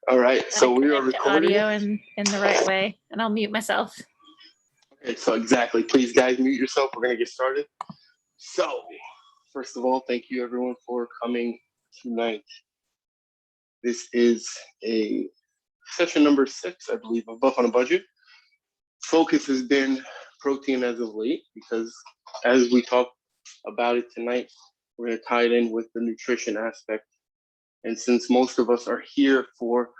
All right, so we are Connect the recording. audio in the right way, and I'll mute myself. Okay, so exactly. Please, guys, mute yourself. We're going to get started. So, first of all, thank you, everyone, for coming tonight. This is a session number 6, I believe, of Buff on a Budget. Focus has been protein as of late because as we talk about it tonight, we're going to tie it in with the nutrition aspect. And since most of us are here for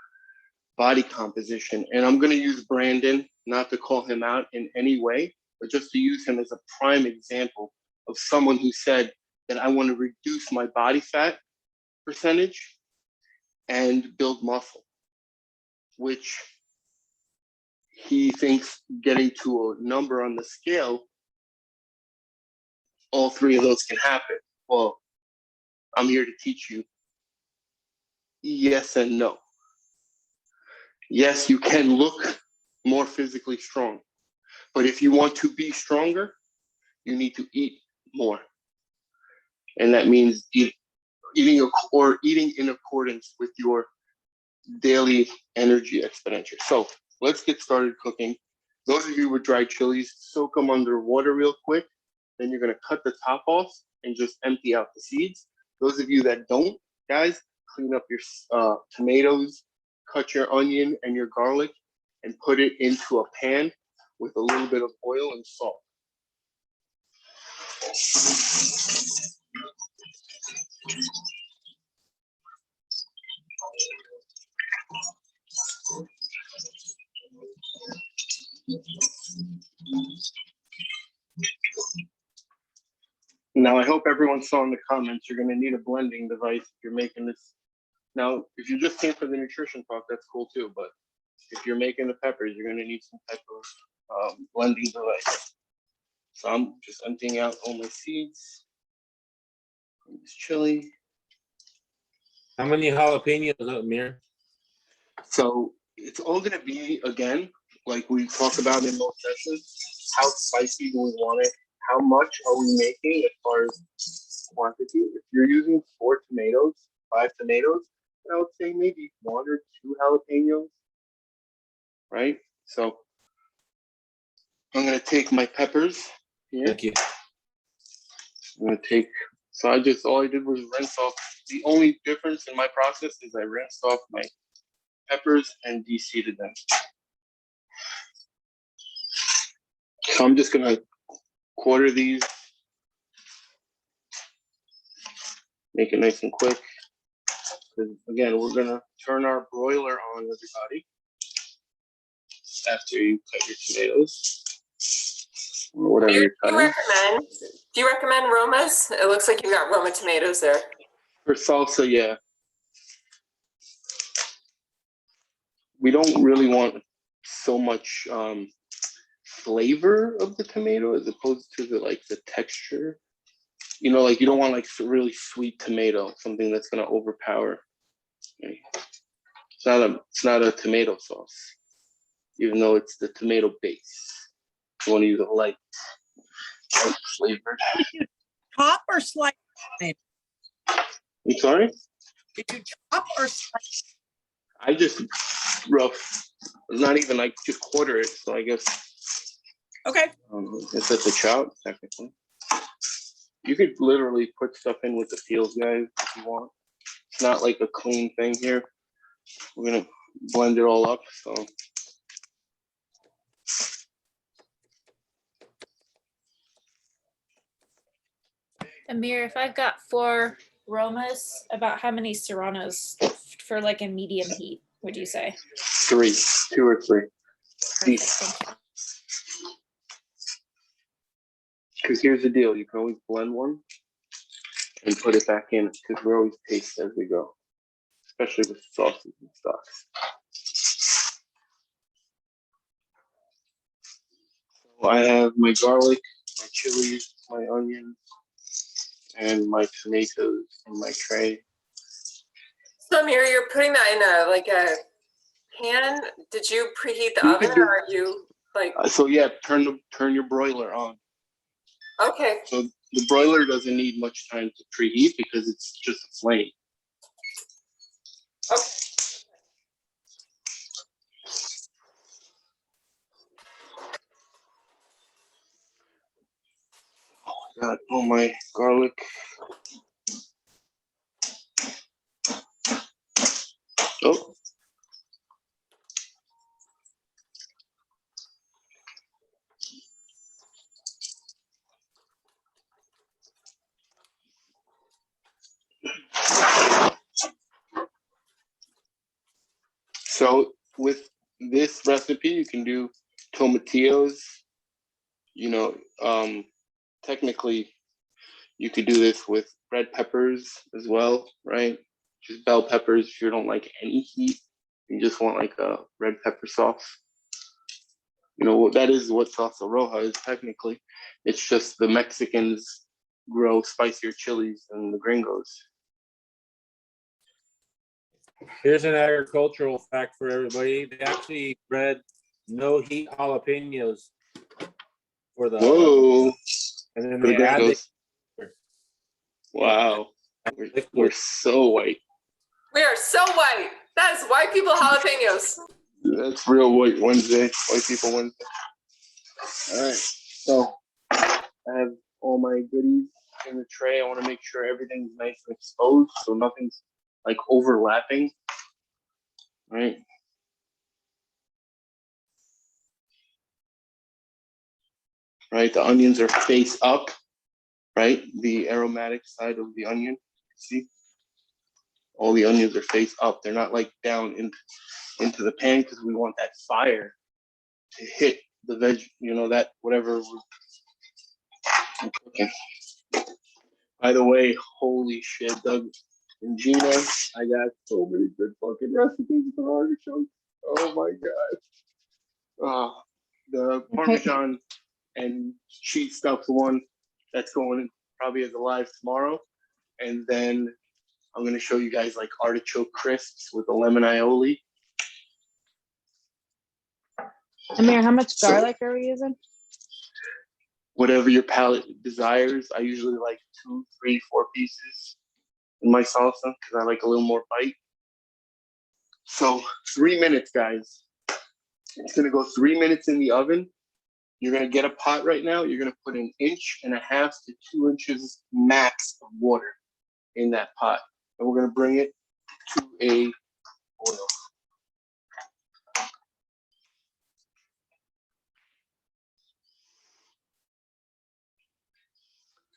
body composition, and I'm going to use Brandon, not to call him out in any way, but just to use him as a prime example of someone who said that I want to reduce my body fat percentage and build muscle, which he thinks getting to a number on the scale, all three of those can happen. Well, I'm here to teach you yes and no. Yes, you can look more physically strong, but if you want to be stronger, you need to eat more. And that means eating in accordance with your daily energy expenditure. So let's get started cooking. Those of you with dried chilies, soak them under water real quick. Then you're going to cut the top off and just empty out the seeds. Those of you that don't, guys, clean up your tomatoes, cut your onion and your garlic, and put it into a pan with a little bit of oil and salt. Now, I hope everyone saw in the comments, you're going to need a blending device if you're making this. Now, if you just came for the nutrition talk, that's cool too. But if you're making the peppers, you're going to need some type of blending device. So I'm just emptying out all my seeds. This chili. How many jalapenos, Amir? So it's all going to be, again, like we talk about in most sessions, how spicy do we want it? How much are we making as far as quantity? If you're using 4 tomatoes, 5 tomatoes, I would say maybe 1 or 2 jalapenos, right? So I'm going to take my peppers here. Thank you. I'm going to take, so all I did was rinse off. The only difference in my process is I rinsed off my peppers and de-seeded them. So I'm just going to quarter these, make it nice and quick. Because again, we're gonna turn our broiler on, everybody, after you cut your tomatoes or whatever you're cutting. Do you recommend Romas? It looks like you got Roma tomatoes there. For salsa, yeah. We don't really want so much flavor of the tomato as opposed to the texture. You know, like you don't want like really sweet tomato, something that's gonna overpower. Okay. It's not a tomato sauce, even though it's the tomato base. You want to use a light flavored. Chop or slice tomato? I'm sorry? Did you chop or slice? I just rough. It's not even like just quarter it. So I guess. Okay. It's at the chop, technically. You could literally put stuff in with the peels, guys, if you want. It's not like a clean thing here. We're gonna blend it all up. So. Amir, if I've got 4 Romas, about how many Serranos for like a medium heat would you say? 3, 2 or 3. Perfect, thank you. Because here's the deal, you can always blend one and put it back in because we always taste as we go, especially with sauces and stuff. So I have my garlic, my chilies, my onions, and my tomatoes in my tray. So Amir, you're putting that in a pan. Did you preheat the oven, or are you like? So yeah, turn your broiler on. Okay. So the broiler doesn't need much time to preheat because it's just a flame. Okay. Got all my garlic. Oh. So with this recipe, you can do tomatillos. You know, technically, you could do this with red peppers as well, right? Just bell peppers if you don't like any heat. You just want like a red pepper sauce. You know, that is what salsa roja is technically. It's just the Mexicans grow spicier chilies than the gringos. Here's an agricultural fact for everybody. They actually bred no heat jalapenos for the Whoa, and then for the they add the gringos. Wow, we're so white. We are so white. That is white people jalapenos. That's real white Wednesday, white people Wednesday. All right, so I have all my goodies in the tray. I want to make sure everything's nice and exposed, so nothing's like overlapping. Right. Right, the onions are face up. Right, the aromatic side of the onion. See, all the onions are face up. They're not like down into the pan because we want that fire to hit the veg. You know that whatever we're cooking. By the way, holy shit, Doug and Gina, I got so many good fucking recipes for artichokes. Oh my god. The Parmesan and cheese stuff's one that's going probably as a live tomorrow. And then I'm gonna show you guys like artichoke crisps with a lemon aioli. Amir, how much garlic are we using? Whatever your palate desires. I usually like 2, 3, 4 pieces in my salsa because I like a little more bite. So 3 minutes, guys. It's gonna go 3 minutes in the oven. You're gonna get a pot right now. You're gonna put 1.5 inches to 2 inches max of water in that pot, and we're gonna bring it to a boil.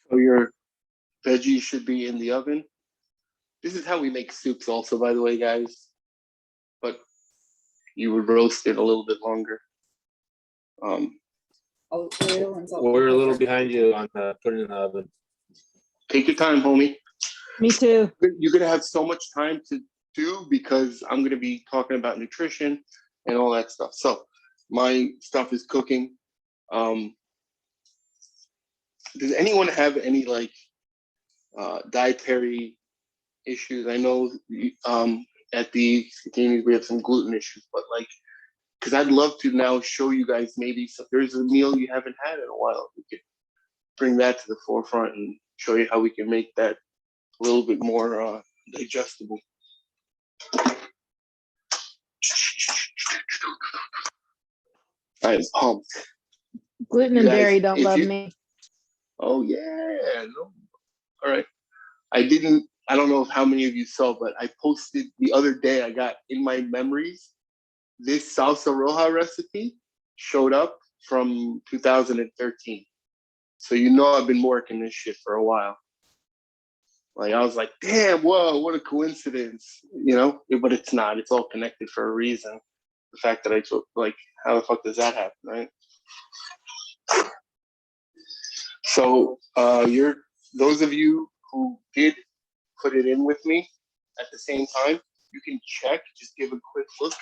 So your veggies should be in the oven. This is how we make soups also, by the way, guys. But you would roast it a little bit longer. Oil and salt. We're a little behind you on putting it in the oven. Take your time, homie. Me too. You're gonna have so much time to do because I'm gonna be talking about nutrition and all that stuff. So my stuff is cooking. Does anyone have any like dietary issues? I know at the Skinnies we have some gluten issues, but like, because I'd love to now show you guys maybe there's a meal you haven't had in a while. We could bring that to the forefront and show you how we can make that a little bit more digestible. I'm pumped. Gluten You and guys, dairy don't if love you- me. Oh yeah. No. All right. I don't know if how many of you saw, but I posted the other day, I got in my memories, this salsa roja recipe showed up from 2013. So you know I've been working this shit for a while. Like I was like, damn, whoa, what a coincidence, you know? But it's not. It's all connected for a reason. The fact that I took, like, how the fuck does that happen, right? So those of you who did put it in with me at the same time, you can check, just give a quick look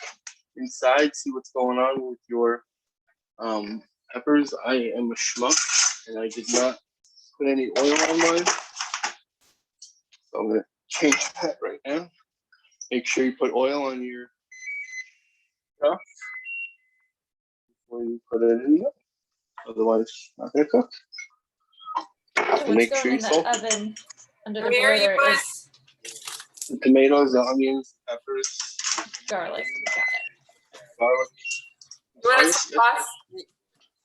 inside, see what's going on with your peppers. I am a schmuck and I did not put any oil on mine. So I'm gonna change that right now. Make sure you put oil on your stuff before you put it in the oven. Otherwise, it's not gonna cook. So what's make going sure in you the salt oven under the Amir, you broiler put- is the tomatoes, the onions, peppers, garlic. Got it. garlic. You want us to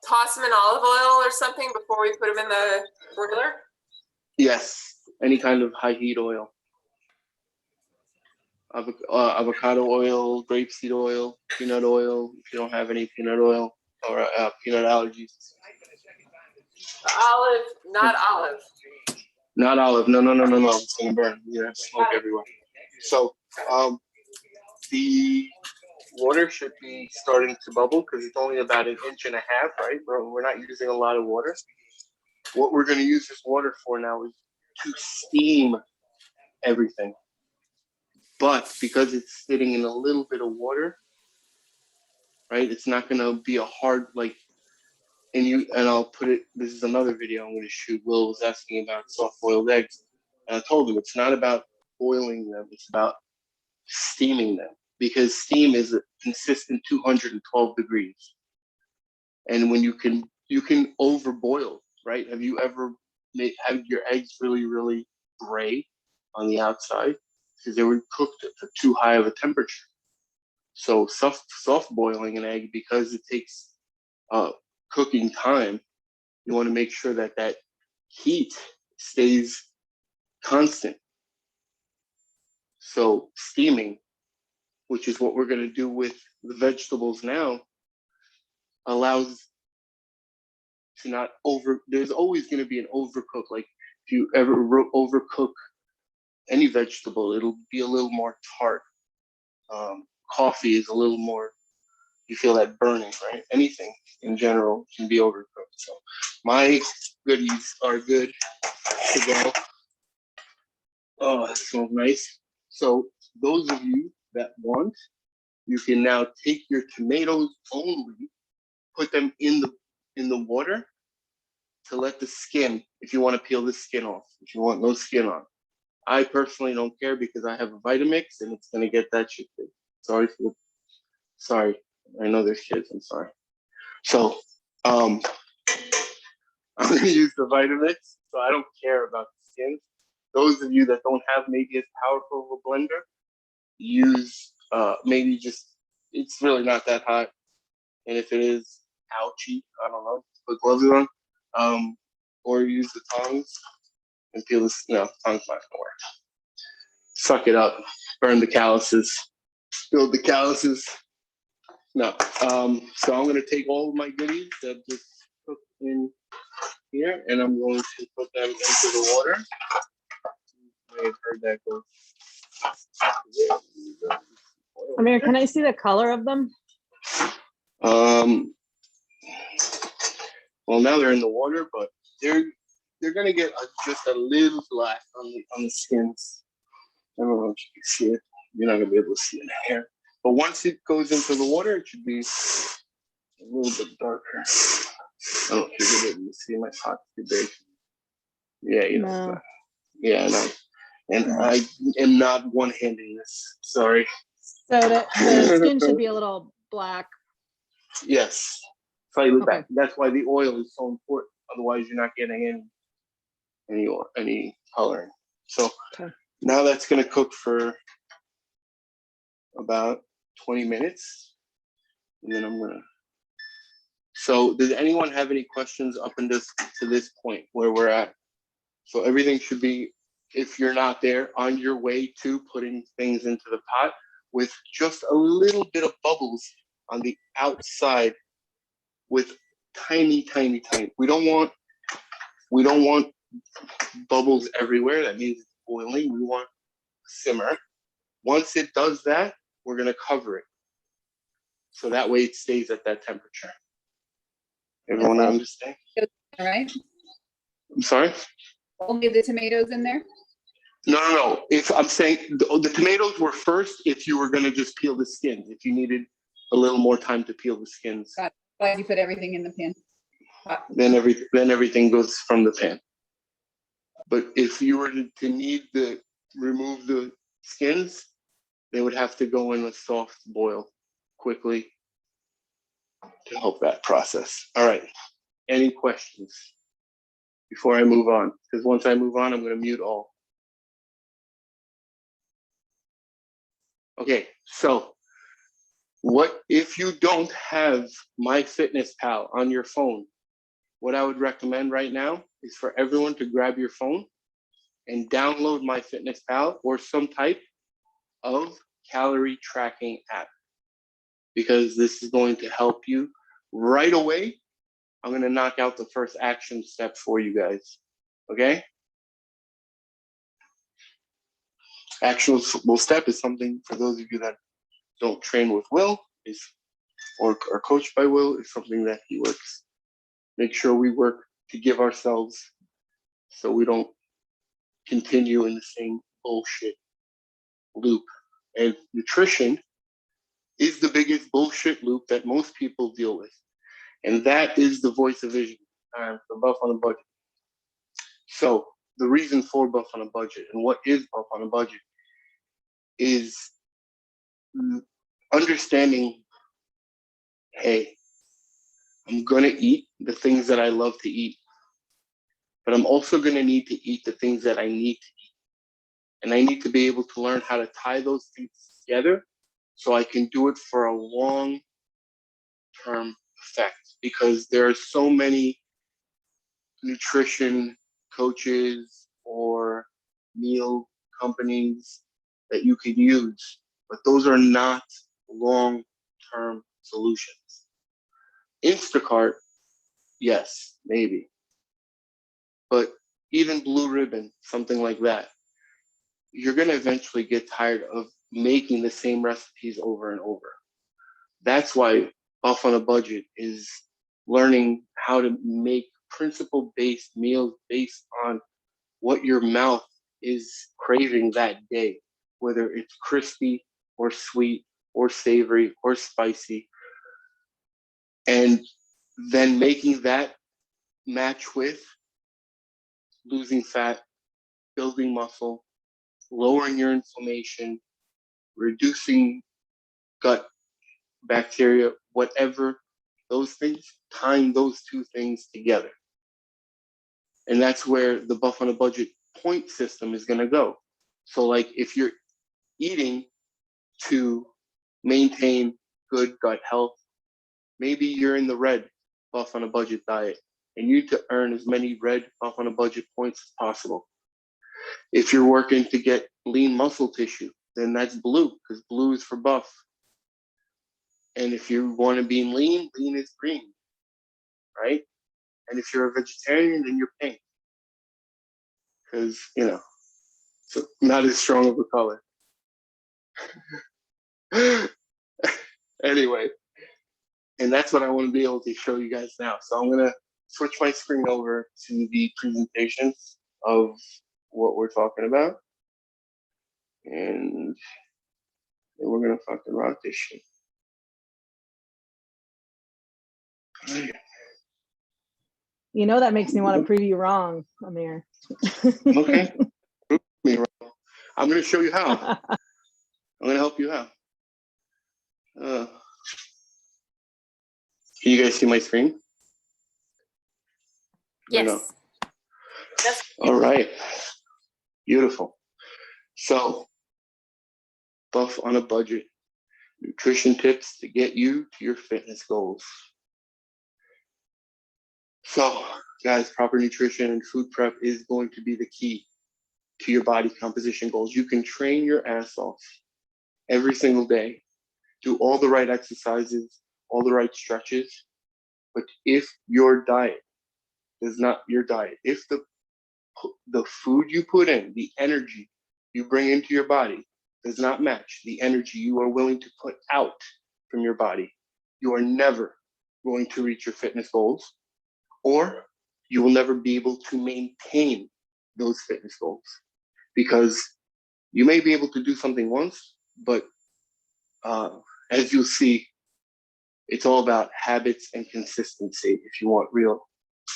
toss them in olive oil or something before we put them in the broiler? Yes, any kind of high heat oil. Avocado oil, grapeseed oil, peanut oil, if you don't have any peanut oil or peanut allergies. Olive, not olive. Not olive. No. It's gonna burn. You're gonna smoke everywhere. So the water should be starting to bubble because it's only about 1.5 inches, right? We're not using a lot of water. What we're gonna use this water for now is to steam everything. But because it's sitting in a little bit of water, right? It's not gonna be a hard and I'll put it. This is another video I'm gonna shoot. Will was asking about soft-boiled eggs, and I told him it's not about boiling them; it's about steaming them because steam is a consistent 212 degrees, and when you can overboil, right? Have you ever have your eggs really gray on the outside because they were cooked at too high of a temperature? So soft boiling an egg, because it takes cooking time, you want to make sure that heat stays constant. So steaming, which is what we're going to do with the vegetables now, allows to not there's always going to be an overcook. Like if you ever overcook any vegetable, it'll be a little more tart. Coffee is a little more, you feel that burning, right? Anything in general can be overcooked. So my goodies are good to go. Oh, that smells nice. So those of you that want, you can now take your tomatoes only, put them in the water to let the skin, if you want to peel the skin off, if you want no skin on. I personally don't care because I have a Vitamix and it's gonna get that shit good. Sorry. I know there's kids, I'm sorry. So I'm gonna use the Vitamix, so I don't care about the skin. Those of you that don't have maybe as powerful of a blender, use maybe just, it's really not that hot. And if it is, ouchie, I don't know, put gloves on. Or use the tongs and peel this. No, tongs not gonna work. Suck it up, burn the calluses, build the calluses. No. So I'm gonna take all of my goodies that just cooked in here, and I'm going to put them into the water. You may have heard that go. Amir, can I see the color of them? Well, now they're in the water, but they're gonna get just a little black on the skins. I don't know if you can see it. You're not gonna be able to see it here. But once it goes into the water, it should be a little bit darker. I don't know if you're gonna be able to see my pot too big. Yeah, you know. No. Yeah, I know. And I am not one-handing this. Sorry. So the skin should be a little black. Yes, slightly Okay. back. That's why the oil is so important. Otherwise, you're not getting any coloring. So Okay. now that's going to cook for about 20 minutes, and then I'm gonna. So, does anyone have any questions up to this point where we're at? So everything should be, if you're not there, on your way to putting things into the pot with just a little bit of bubbles on the outside, with tiny. We don't want bubbles everywhere. That means it's boiling. We want simmer. Once it does that, we're gonna cover it, so that way it stays at that temperature. Everyone understand? All right. I'm sorry? Only the tomatoes in there? No. If I'm saying the tomatoes were first, if you were gonna just peel the skins, if you needed a little more time to peel the skins, Got it. Glad you put everything in the pan. then everything goes from the pan. But if you were to need to remove the skins, they would have to go in a soft boil quickly to help that process. All right. Any questions before I move on? Because once I move on, I'm going to mute all. Okay, so what if you don't have MyFitnessPal on your phone? what I would recommend right now is for everyone to grab your phone and download MyFitnessPal or some type of calorie tracking app, because this is going to help you right away. I'm going to knock out the first action step for you guys. Okay? Actionable step is something for those of you that don't train with Will or are coached by Will, is something that he works. Make sure we work to give ourselves so we don't continue in the same bullshit loop. And nutrition is the biggest bullshit loop that most people deal with. And that is the voice of vision for Buff on a Budget. So the reason for Buff on a Budget and what is Buff on a Budget is understanding, hey, I'm going to eat the things that I love to eat, but I'm also going to need to eat the things that I need to eat. And I need to be able to learn how to tie those things together so I can do it for a long-term effect, because there are so many nutrition coaches or meal companies that you could use, but those are not long-term solutions. Instacart, yes, maybe. But even Blue Ribbon, something like that, you're going to eventually get tired of making the same recipes over and over. That's why Off on a Budget is learning how to make principle-based meals based on what your mouth is craving that day, whether it's crispy or sweet or savory or spicy. And then making that match with losing fat, building muscle, lowering your inflammation, reducing gut bacteria, whatever, those things, tying those two things together. And that's where the Buff on a Budget point system is going to go. So like if you're eating to maintain good gut health, maybe you're in the red Buff on a Budget diet and you need to earn as many red Buff on a Budget points as possible. If you're working to get lean muscle tissue, then that's blue, because blue is for buff. And if you want to be lean, lean is green, right? And if you're a vegetarian, then you're pink, because, so not as strong of a color. Anyway, and that's what I want to be able to show you guys now. So I'm going to switch my screen over to the presentations of what we're talking about. And then we're going to fucking rock this shit. You know, that makes me want to prove you wrong, Amir. Okay. Prove me wrong. I'm going to show you how. I'm going to help you out. Can you guys see my screen? Or no? Yes. Yes. All right. Beautiful. So, Buff on a Budget. Nutrition tips to get you to your fitness goals. So, guys, proper nutrition and food prep is going to be the key to your body composition goals. You can train your ass off every single day, do all the right exercises, all the right stretches, but if your diet is not your diet, if the food you put in, the energy you bring into your body does not match the energy you are willing to put out from your body, you are never going to reach your fitness goals, or you will never be able to maintain those fitness goals, because you may be able to do something once, but as you'll see, it's all about habits and consistency if you want real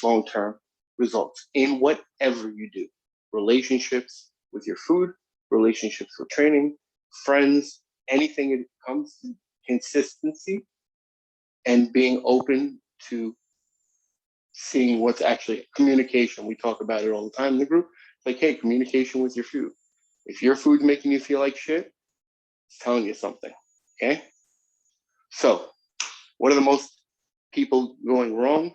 long-term results in whatever you do. Relationships with your food, relationships with training, friends, anything. It comes to consistency and being open to seeing what's actually communication. We talk about it all the time in the group. It's like, hey, communication with your food. If your food's making you feel like shit, it's telling you something, okay? So, what are the most people going wrong?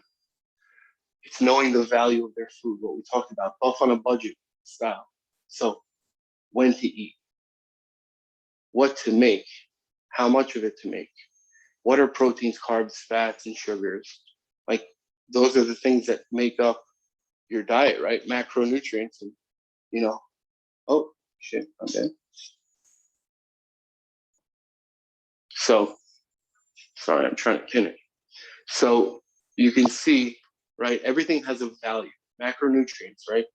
knowing the value of their food, what we talked about, buff on a budget style. So when to eat, what to make, how much of it to make, what are proteins, carbs, fats, and sugars. Like those are the things that make up your diet, right? Macronutrients, and oh shit, I'm dead. So sorry, I'm trying to pin it. So you can see, right? Everything has a value. Macronutrients, right?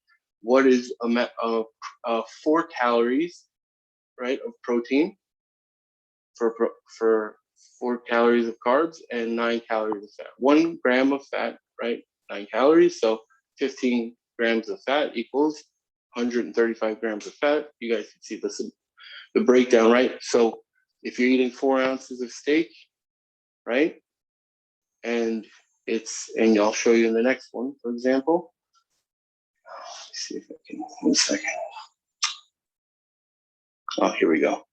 What is 4 calories, right, of protein for 4 calories of carbs and 9 calories of fat. 1 gram of fat, right? 9 calories. So 15 grams of fat equals 135 grams of fat. You guys can see the breakdown, right? So if you're eating 4 ounces of steak, right? And I'll show you in the next one, for example. Let's see if I can, 1 second. Oh, here we go.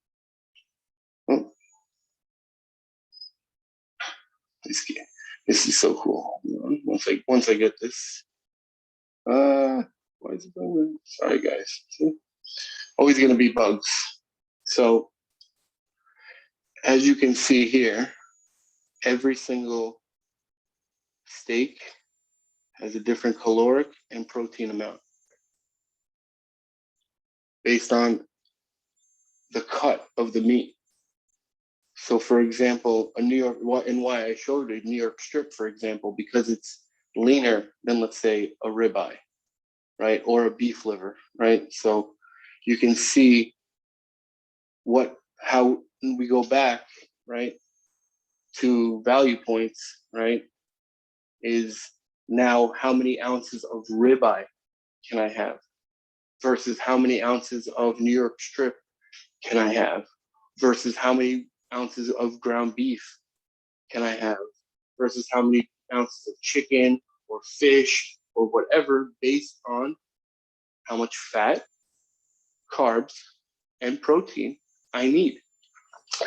Oh. This is so cool. Once I get this. Why is it going? Sorry, guys. See? Always gonna be bugs. So as you can see here, every single steak has a different caloric and protein amount based on the cut of the meat. So for example, and why I showed a New York strip, for example, because it's leaner than, let's say, a ribeye, right? Or a beef liver, right? So you can see how we go back, right, to value points, right, is now how many ounces of ribeye can I have versus how many ounces of New York strip can I have versus how many ounces of ground beef can I have versus how many ounces of chicken or fish or whatever, based on how much fat, carbs, and protein I need.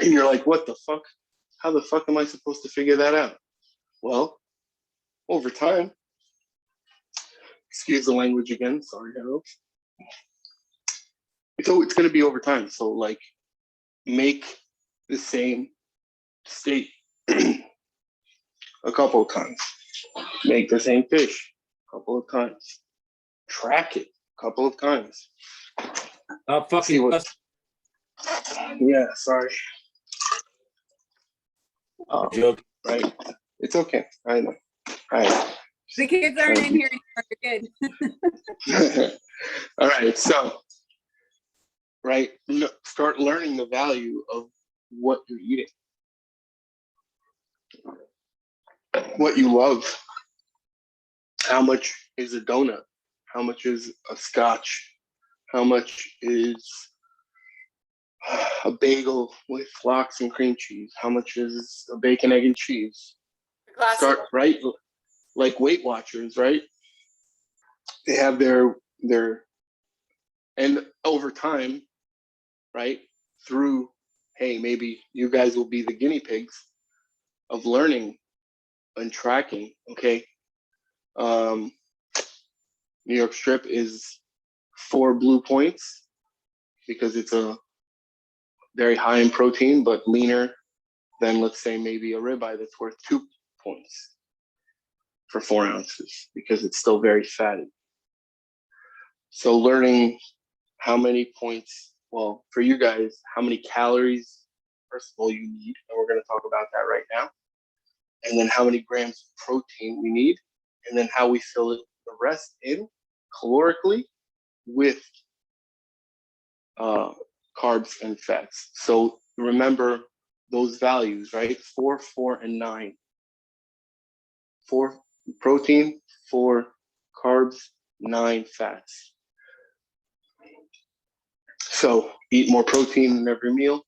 And you're like, what the fuck? How the fuck am I supposed to figure that out? Well, over time, excuse the language again, sorry, Harold. It's going to be over time. So, like, make the same steak a couple of times. Make the same fish a couple of times. Track it a couple of times. Not See fucking what? Yeah, sorry. joke. Right. It's okay. I know. All right. The kids aren't in here anymore. You're good. All right. So, right, start learning the value of what you're eating, what you love. How much is a donut? How much is a scotch? How much is a bagel with lox and cream cheese? How much is a bacon, egg, and cheese? Start, right, like Weight Watchers, right? They have their and over time, right, through, hey, maybe you guys will be the guinea pigs of learning and tracking. Okay, New York strip is 4 blue points because it's a very high in protein, but leaner than, let's say, maybe a ribeye that's worth 2 points for 4 ounces because it's still very fatty. So learning how many points, well, for you guys, how many calories, first of all, you need, and we're going to talk about that right now, and then how many grams of protein we need, and then how we fill it, the rest in calorically with carbs and fats. So remember those values, right? 4, 4, and 9. 4 protein, 4 carbs, 9 fats. So eat more protein in every meal.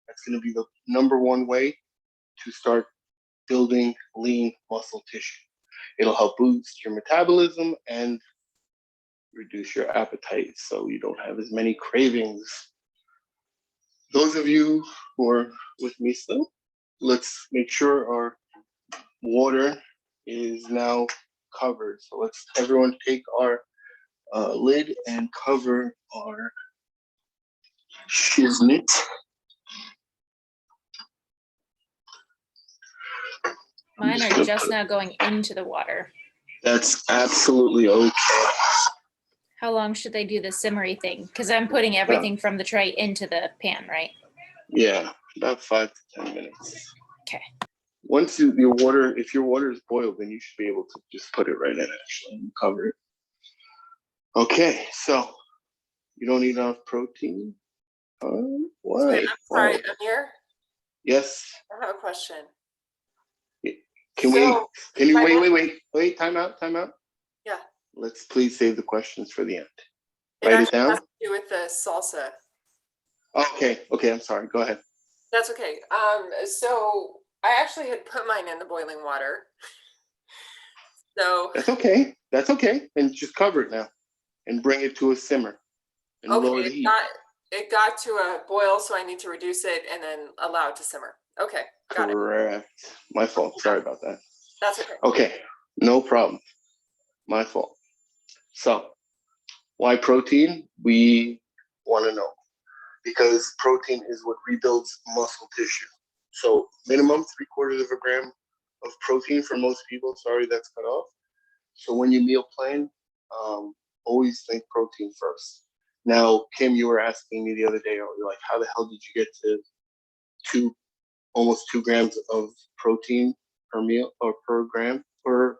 That's going to be the #1 way to start building lean muscle tissue. It'll help boost your metabolism and reduce your appetite so you don't have as many cravings. Those of you who are with me still, let's make sure our water is now covered. So let's everyone take our lid and cover our shiznit. Mine are just now going into the water. That's absolutely okay. How long should they do the simmery thing? Because I'm putting everything from the tray into the pan, right? Yeah, about 5 to 10 minutes. Okay. Once your water, if your water is boiled, then you should be able to just put it right in actually and cover it. Okay, so you don't need enough protein. Why? Wait, I'm sorry, Why? Amir, Yes. I have a question. Can So, you my wait, time out. Yeah. Let's please save the questions for the end. It Write it actually down. has to do with the salsa. Okay, I'm sorry. Go ahead. That's okay. So I actually had put mine in the boiling water. So, That's okay. And just cover it now and bring it to a simmer and lower okay, the heat. it got to a boil, so I need to reduce it and then allow it to simmer. Okay, got it. Correct. My fault. Sorry about that. That's okay. Okay, no problem. My fault. So, why protein? We want to know because protein is what rebuilds muscle tissue. So, minimum 3/4 of a gram of protein for most people. Sorry, that's cut off. So, when you meal plan, always think protein first. Now, Kim, you were asking me the other day, you're like, how the hell did you get to almost 2 grams of protein per meal or per gram, or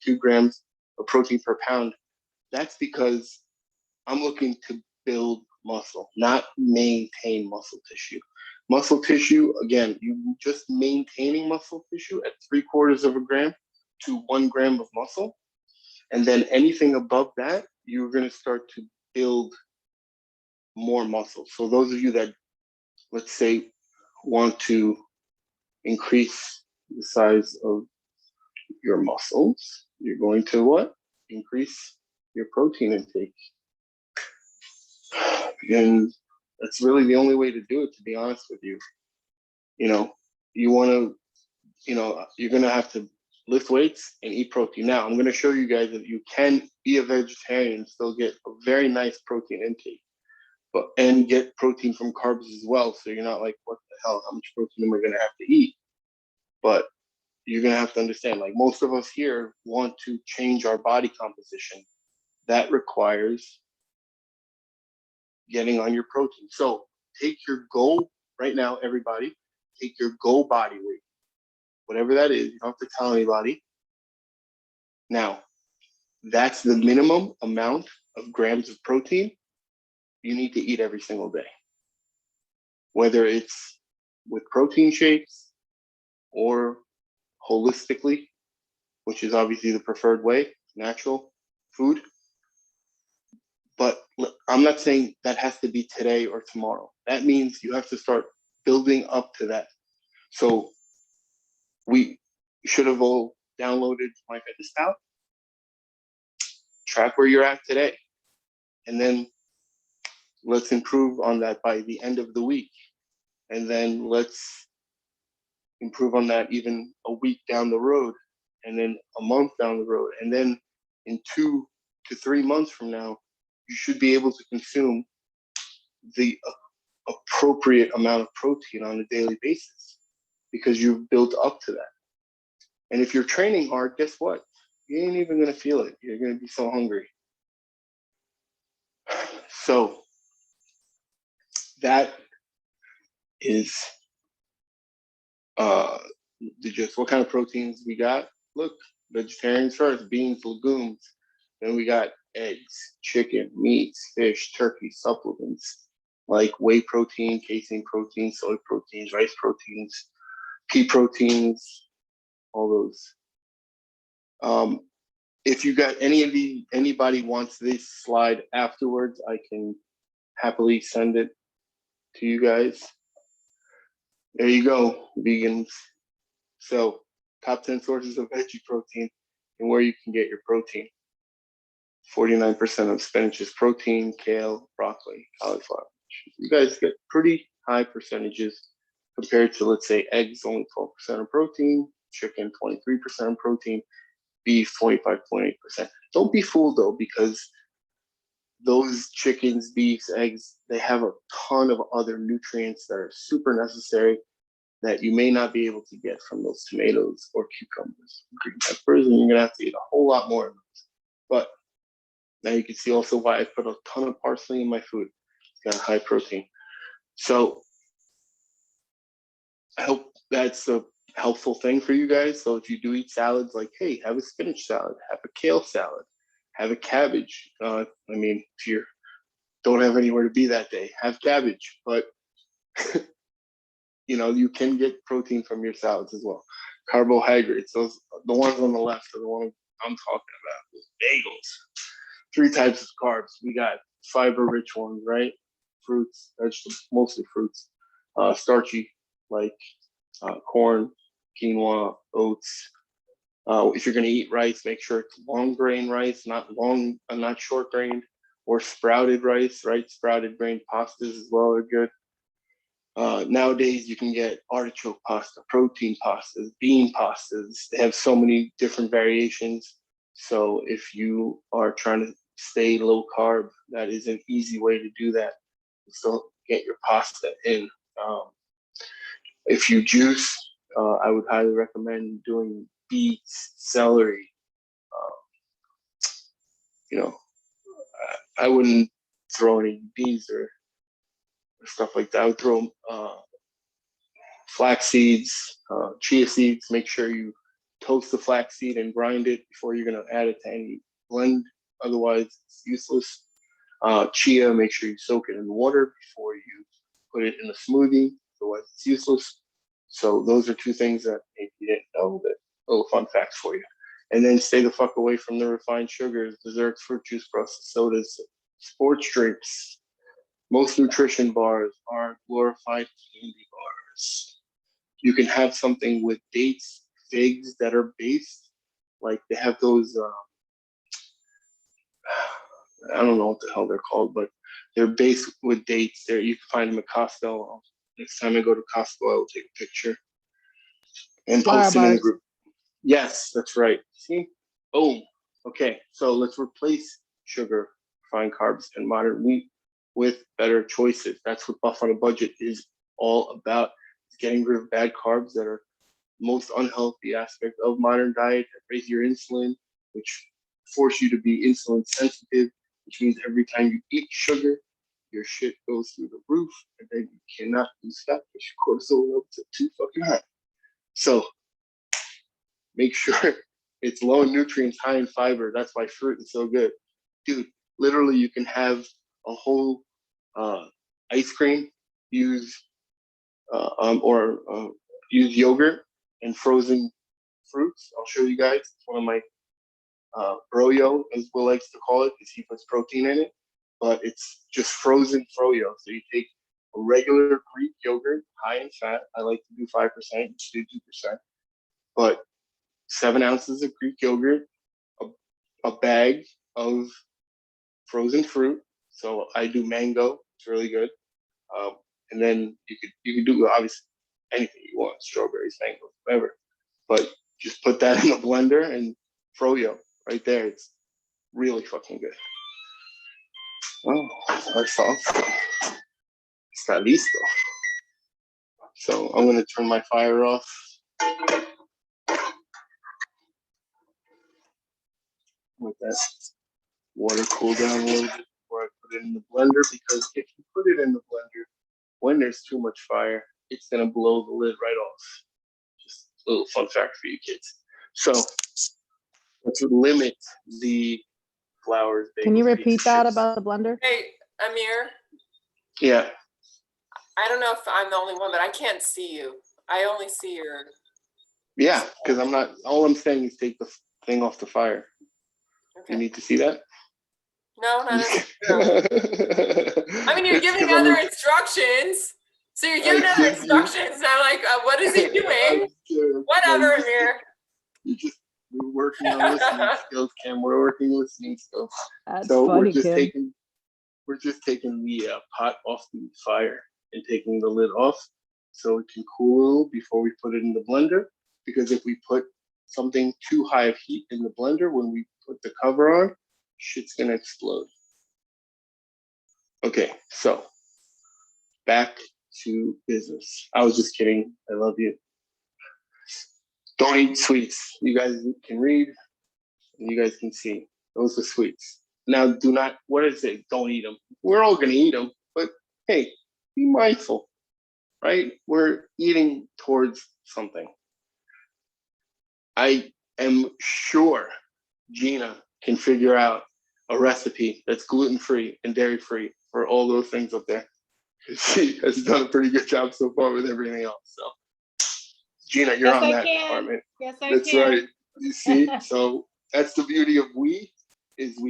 2 grams of protein per pound? That's because I'm looking to build muscle, not maintain muscle tissue. Muscle tissue, again, you just maintaining muscle tissue at 3/4 of a gram to 1 gram of muscle. And then anything above that, you're going to start to build more muscle. So those of you that, let's say, want to increase the size of your muscles, you're going to what? Increase your protein intake. And that's really the only way to do it, to be honest with you. You want to, you're going to have to lift weights and eat protein. Now, I'm going to show you guys that you can be a vegetarian and still get a very nice protein intake, and get protein from carbs as well. So you're not like, what the hell, how much protein am I going to have to eat? But you're going to have to understand, like most of us here want to change our body composition. That requires getting on your protein. So take your goal right now, everybody, take your goal body weight, whatever that is. You don't have to tell anybody. Now, that's the minimum amount of grams of protein you need to eat every single day. Whether it's with protein shakes or holistically, which is obviously the preferred way, natural food. But I'm not saying that has to be today or tomorrow. That means you have to start building up to that. So we should have all downloaded MyFitnessPal. Track where you're at today. And then let's improve on that by the end of the week. And then let's improve on that even a week down the road, and then a month down the road. And then in 2 to 3 months from now, you should be able to consume the appropriate amount of protein on a daily basis because you've built up to that. And if you're training hard, guess what? You ain't even going to feel it. You're going to be so hungry. So that is just what kind of proteins we got. Look, vegetarians first, beans, legumes. Then we got eggs, chicken, meats, fish, turkey, supplements like whey protein, casein protein, soy proteins, rice proteins, pea proteins, all those. If you got anybody wants this slide afterwards, I can happily send it to you guys. There you go, vegans. So, top 10 sources of veggie protein and where you can get your protein. 49% of spinach is protein, kale, broccoli, cauliflower. You guys get pretty high percentages compared to, let's say, eggs, only 12% of protein, chicken, 23% of protein, beef 25.8%. Don't be fooled though, because those chickens, beefs, eggs, they have a ton of other nutrients that are super necessary that you may not be able to get from those tomatoes or cucumbers, green peppers, and you're gonna have to eat a whole lot more of those. But now you can see also why I put a ton of parsley in my food. It's got high protein. So I hope that's a helpful thing for you guys. So if you do eat salads, like, hey, have a spinach salad, have a kale salad, have a cabbage. I mean, if you don't have anywhere to be that day, have cabbage. But you know, you can get protein from your salads as well. Carbohydrates, those the ones on the left are the ones I'm talking about. Those bagels. 3 types of carbs. We got fiber-rich ones, right? Fruits, vegetables, mostly fruits. Starchy, like corn, quinoa, oats. If you're gonna eat rice, make sure it's long grain rice, not short grained, or sprouted rice, right? Sprouted grain pastas as well are good. Nowadays, you can get artichoke pasta, protein pastas, bean pastas. They have so many different variations. So if you are trying to stay low carb, that is an easy way to do that. So get your pasta in. If you juice, I would highly recommend doing beets, celery. You know, I wouldn't throw any beans or stuff like that. I would throw flax seeds, chia seeds. Make sure you toast the flax seed and grind it before you're going to add it to any blend. Otherwise, it's useless. Chia, make sure you soak it in water before you put it in a smoothie. Otherwise, it's useless. So those are 2 things that maybe you didn't know, but little fun facts for you. And then stay the fuck away from the refined sugars, desserts, fruit juice, processed sodas, sports drinks. Most nutrition bars are glorified candy bars. You can have something with dates, figs that are based, like they have those, I don't know what the hell they're called, but they're based with dates. There, you can find them at Costco. Next time I go to Costco, I will take a picture and post them in the bars. group. Yes, that's right. See? Boom. Okay, so let's replace sugar, refined carbs, and modern wheat with better choices. That's what Buff on a Budget is all about. It's getting rid of bad carbs that are the most unhealthy aspect of modern diet that raise your insulin, which force you to be insulin sensitive, which means every time you eat sugar, your shit goes through the roof, and then you cannot do stuff because your cortisol levels are too fucking high. So make sure it's low in nutrients, high in fiber. That's why fruit is so good. Dude, literally you can have a whole ice cream, use use yogurt and frozen fruits. I'll show you guys. It's one of my froyo, as Will likes to call it, because he puts protein in it. But it's just frozen froyo. So you take a regular Greek yogurt, high in fat. I like to do 5%, you do 2%. But 7 ounces of Greek yogurt, a bag of frozen fruit. So I do mango. It's really good. And then you could do obviously anything you want, strawberries, mangoes, whatever. But just put that in a blender and froyo right there. It's really fucking good. Oh, our sauce está listo. So I'm gonna turn my fire off. Let that water cool down a little bit before I put it in the blender, because if you put it in the blender when there's too much fire, it's gonna blow the lid right off. Just a little fun fact for you kids. So let's limit the flours. Can you bagels, repeat pizza, that chips. about the blender? Hey, Amir, Yeah. I don't know if I'm the only one, but I can't see you. I only see your. Yeah, because I'm not. All I'm saying is take the thing off the fire. Okay. You need to see that. No, not necessarily. I mean, you're giving other instructions. So you're giving other instructions, and I'm like, what is he doing? Whatever, Amir. We're working on listening skills, Kim. We're working listening skills. That's So funny, we're just Kim. taking the pot off the fire and taking the lid off so it can cool before we put it in the blender. Because if we put something too high of heat in the blender, when we put the cover on, shit's gonna explode. Okay, so back to business. I was just kidding. I love you. Don't eat sweets. You guys can read and you guys can see. Those are sweets. Now, do not, what is it? Don't eat them. We're all going to eat them, but hey, be mindful, right? We're eating towards something. I am sure Gina can figure out a recipe that's gluten-free and dairy-free for all those things up there. She has done a pretty good job so far with everything else. So, Gina, you're Yes, on I that can. department. Yes, I That's can. right. You see, so that's the beauty of we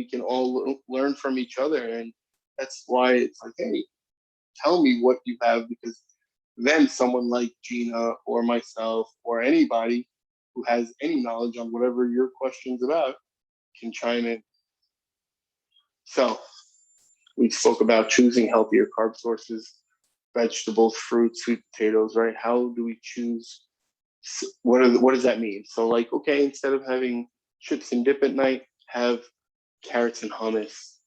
can all learn from each other, and that's why it's like, hey, tell me what you have, because then someone like Gina or myself or anybody who has any knowledge on whatever your question's about can chime in. So we spoke about choosing healthier carb sources, vegetables, fruits, sweet potatoes, right? How do we choose? What does that mean? So like, okay, instead of having chips and dip at night, have carrots and hummus.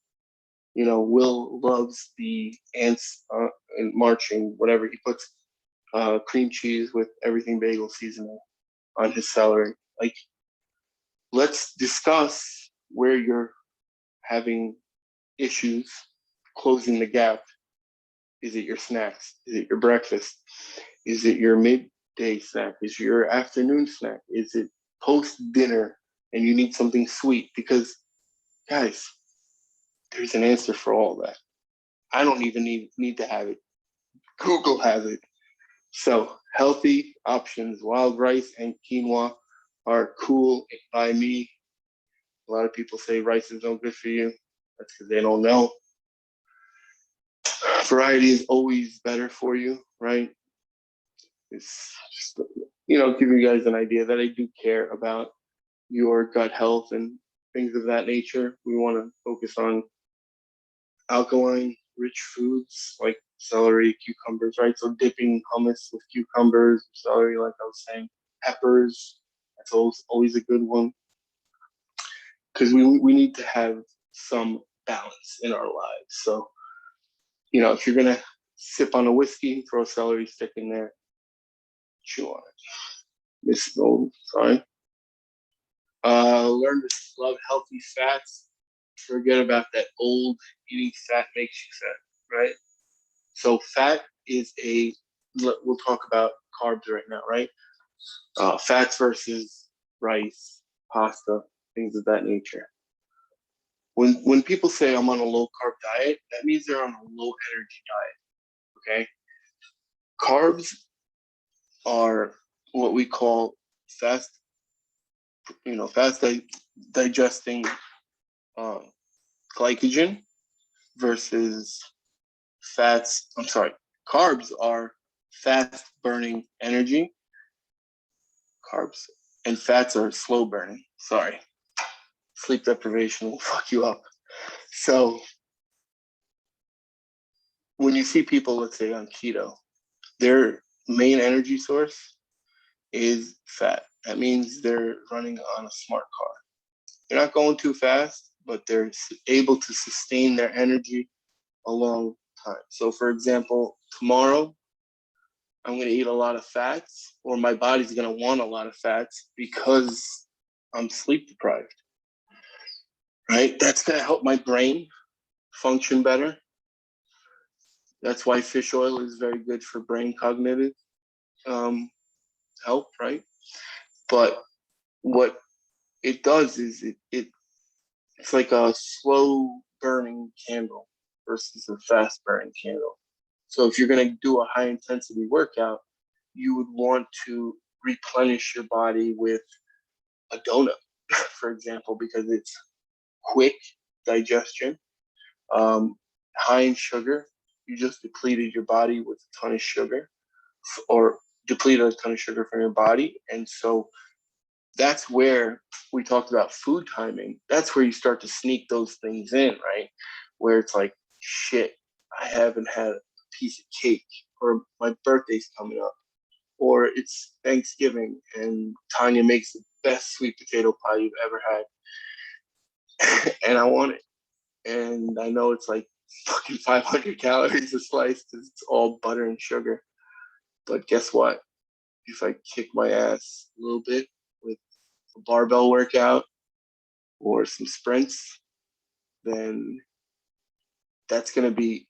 You know, Will loves the ants and marching, whatever. He puts cream cheese with everything bagel seasoning on his celery. Like, let's discuss where you're having issues closing the gap. Is it your snacks? Is it your breakfast? Is it your midday snack? Is it your afternoon snack? Is it post dinner and you need something sweet? Because, guys, there's an answer for all that. I don't even need to have it. Google has it. So healthy options, wild rice and quinoa are cool by me. A lot of people say rice is no good for you. That's because they don't know. Variety is always better for you, right? It's just, giving you guys an idea that I do care about your gut health and things of that nature. We want to focus on alkaline rich foods like celery, cucumbers, right? So dipping hummus with cucumbers, celery, like I was saying, peppers, that's always a good one. Because we need to have some balance in our lives. So, if you're going to sip on a whiskey, throw a celery stick in there, chew on it. Miss Gold, sorry. Learn to love healthy fats. Forget about that old eating fat makes you fat, right? So fat is we'll talk about carbs right now, right? Fats versus rice, pasta, things of that nature. When people say I'm on a low carb diet, that means they're on a low energy diet, okay? Carbs are what we call fast digesting glycogen versus carbs are fast burning energy. Carbs and fats are slow burning. Sorry. Sleep deprivation will fuck you up. So when you see people, let's say on keto, their main energy source is fat. That means they're running on a smart car. They're not going too fast, but they're able to sustain their energy a long time. So for example, tomorrow, I'm going to eat a lot of fats, or my body's going to want a lot of fats because I'm sleep deprived, right? That's going to help my brain function better. That's why fish oil is very good for brain cognitive help, right? But what it does is it's like a slow burning candle versus a fast burning candle. So if you're going to do a high intensity workout, you would want to replenish your body with a donut, for example, because it's quick digestion, high in sugar. You just depleted your body with a ton of sugar, or depleted a ton of sugar from your body. And so that's where we talked about food timing. That's where you start to sneak those things in, right? Where it's like, shit, I haven't had a piece of cake, or my birthday's coming up, or it's Thanksgiving and Tanya makes the best sweet potato pie you've ever had, and I want it, and I know it's like fucking 500 calories a slice because it's all butter and sugar. But guess what? If I kick my ass a little bit with a barbell workout or some sprints, then that's going to be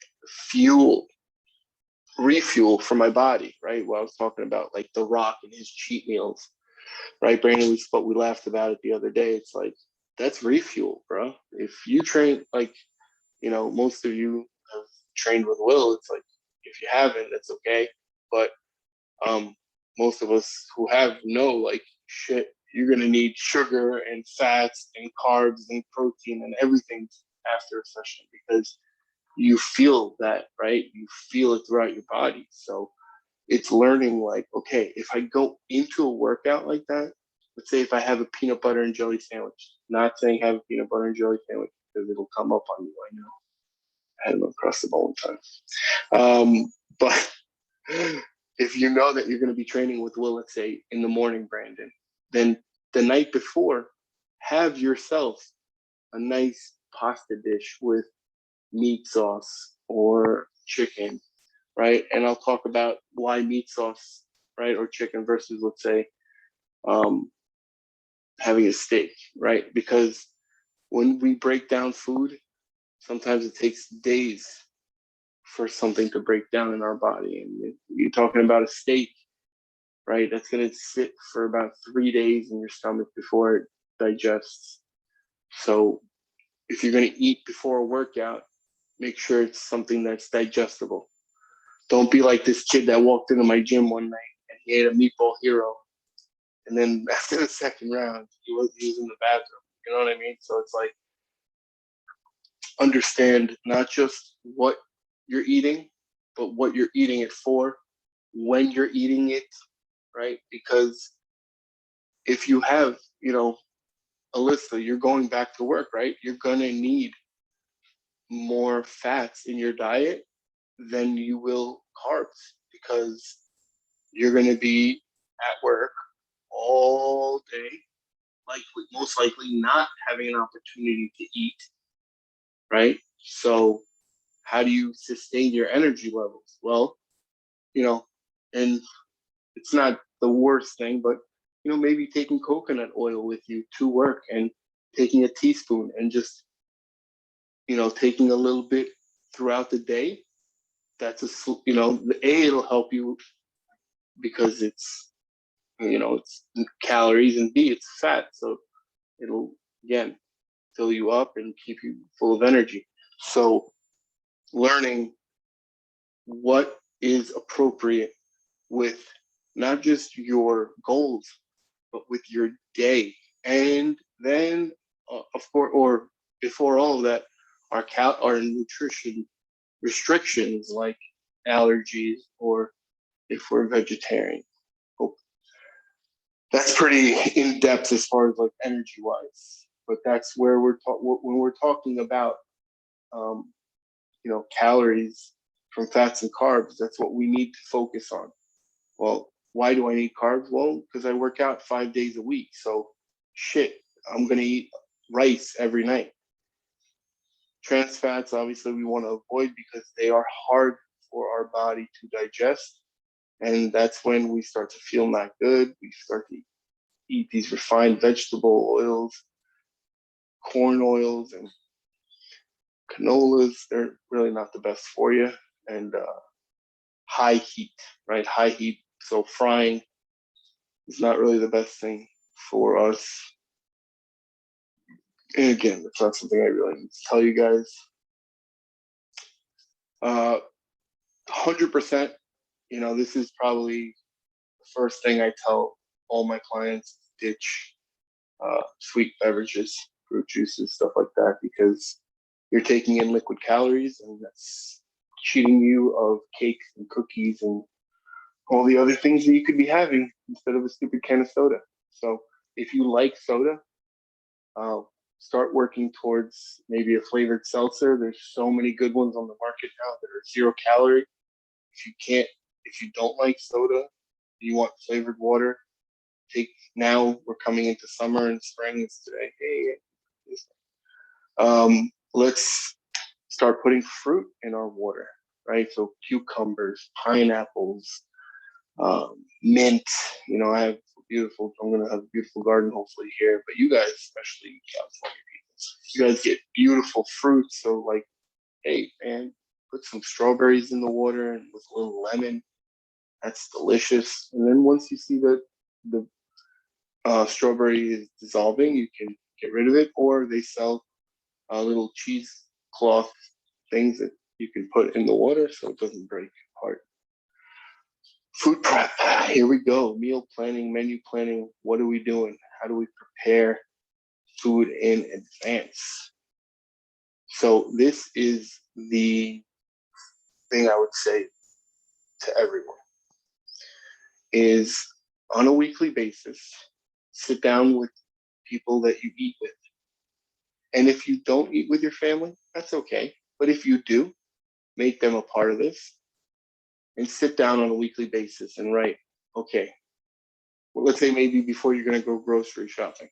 refuel for my body, right? What I was talking about, like The Rock and his cheat meals, right? Brandon, we laughed about it the other day. It's like, that's refuel, bro. If you train, like, most of you have trained with Will. It's like, if you haven't, that's okay. But most of us who have know, like, shit, you're going to need sugar and fats and carbs and protein and everything after a session, because you feel that, right? You feel it throughout your body. So it's learning, like, okay, if I go into a workout like that, let's say if I have a peanut butter and jelly sandwich, not saying have a peanut butter and jelly sandwich because it'll come up on you. I know. I had them across the bowl one time. But if you know that you're going to be training with Will, let's say in the morning, Brandon, then the night before, have yourself a nice pasta dish with meat sauce or chicken, right? And I'll talk about why meat sauce, right, or chicken versus, let's say, having a steak, right? Because when we break down food, sometimes it takes days for something to break down in our body. And you're talking about a steak, right? That's going to sit for about 3 days in your stomach before it digests. So if you're going to eat before a workout, make sure it's something that's digestible. Don't be like this kid that walked into my gym one night and he ate a meatball hero. And then after the second round, he was in the bathroom. You know what I mean? So it's like, understand not just what you're eating, but what you're eating it for, when you're eating it, right? Because if you have, Alyssa, you're going back to work, right? You're going to need more fats in your diet than you will carbs, because you're going to be at work all day, most likely not having an opportunity to eat, right? So how do you sustain your energy levels? Well, and it's not the worst thing, but maybe taking coconut oil with you to work and taking a teaspoon and just taking a little bit throughout the day. That's it'll help you because it's calories, and B, it's fat, so it'll again fill you up and keep you full of energy. So learning what is appropriate with not just your goals, but with your day. And then, of course, or before all of that, our nutrition restrictions like allergies, or if we're vegetarian. Oh, that's pretty in depth as far as like energy wise. But that's where when we're talking about calories from fats and carbs. That's what we need to focus on. Well, why do I need carbs? Well, because I work out 5 days a week. So shit, I'm gonna eat rice every night. Trans fats, obviously, we want to avoid because they are hard for our body to digest. And that's when we start to feel not good. We start to eat these refined vegetable oils, corn oils, and canolas. They're really not the best for you. And high heat, right? High heat. So frying is not really the best thing for us. And again, that's not something I really need to tell you guys. 100%, this is probably the first thing I tell all my clients: ditch sweet beverages, fruit juices, stuff like that, because you're taking in liquid calories, and that's cheating you of cakes and cookies and all the other things that you could be having instead of a stupid can of soda. So if you like soda, start working towards maybe a flavored seltzer. There's so many good ones on the market now that are 0 calorie. If you don't like soda, You want flavored water? Now we're coming into summer and spring is today. Hey, let's start putting fruit in our water, right? So cucumbers, pineapples, mint. I'm gonna have a beautiful garden hopefully here, but you guys, especially California people, you guys get beautiful fruit. So like, hey man, put some strawberries in the water and with a little lemon. That's delicious. And then once you see that the strawberry is dissolving, you can get rid of it, or they sell little cheesecloth things that you can put in the water so it doesn't break apart. Food prep. Here we go. Meal planning, menu planning. What are we doing? How do we prepare food in advance? So this is the thing I would say to everyone is on a weekly basis, sit down with people that you eat with. And if you don't eat with your family, that's okay. But if you do, make them a part of this and sit down on a weekly basis and write, okay, well, let's say maybe before you're going to go grocery shopping,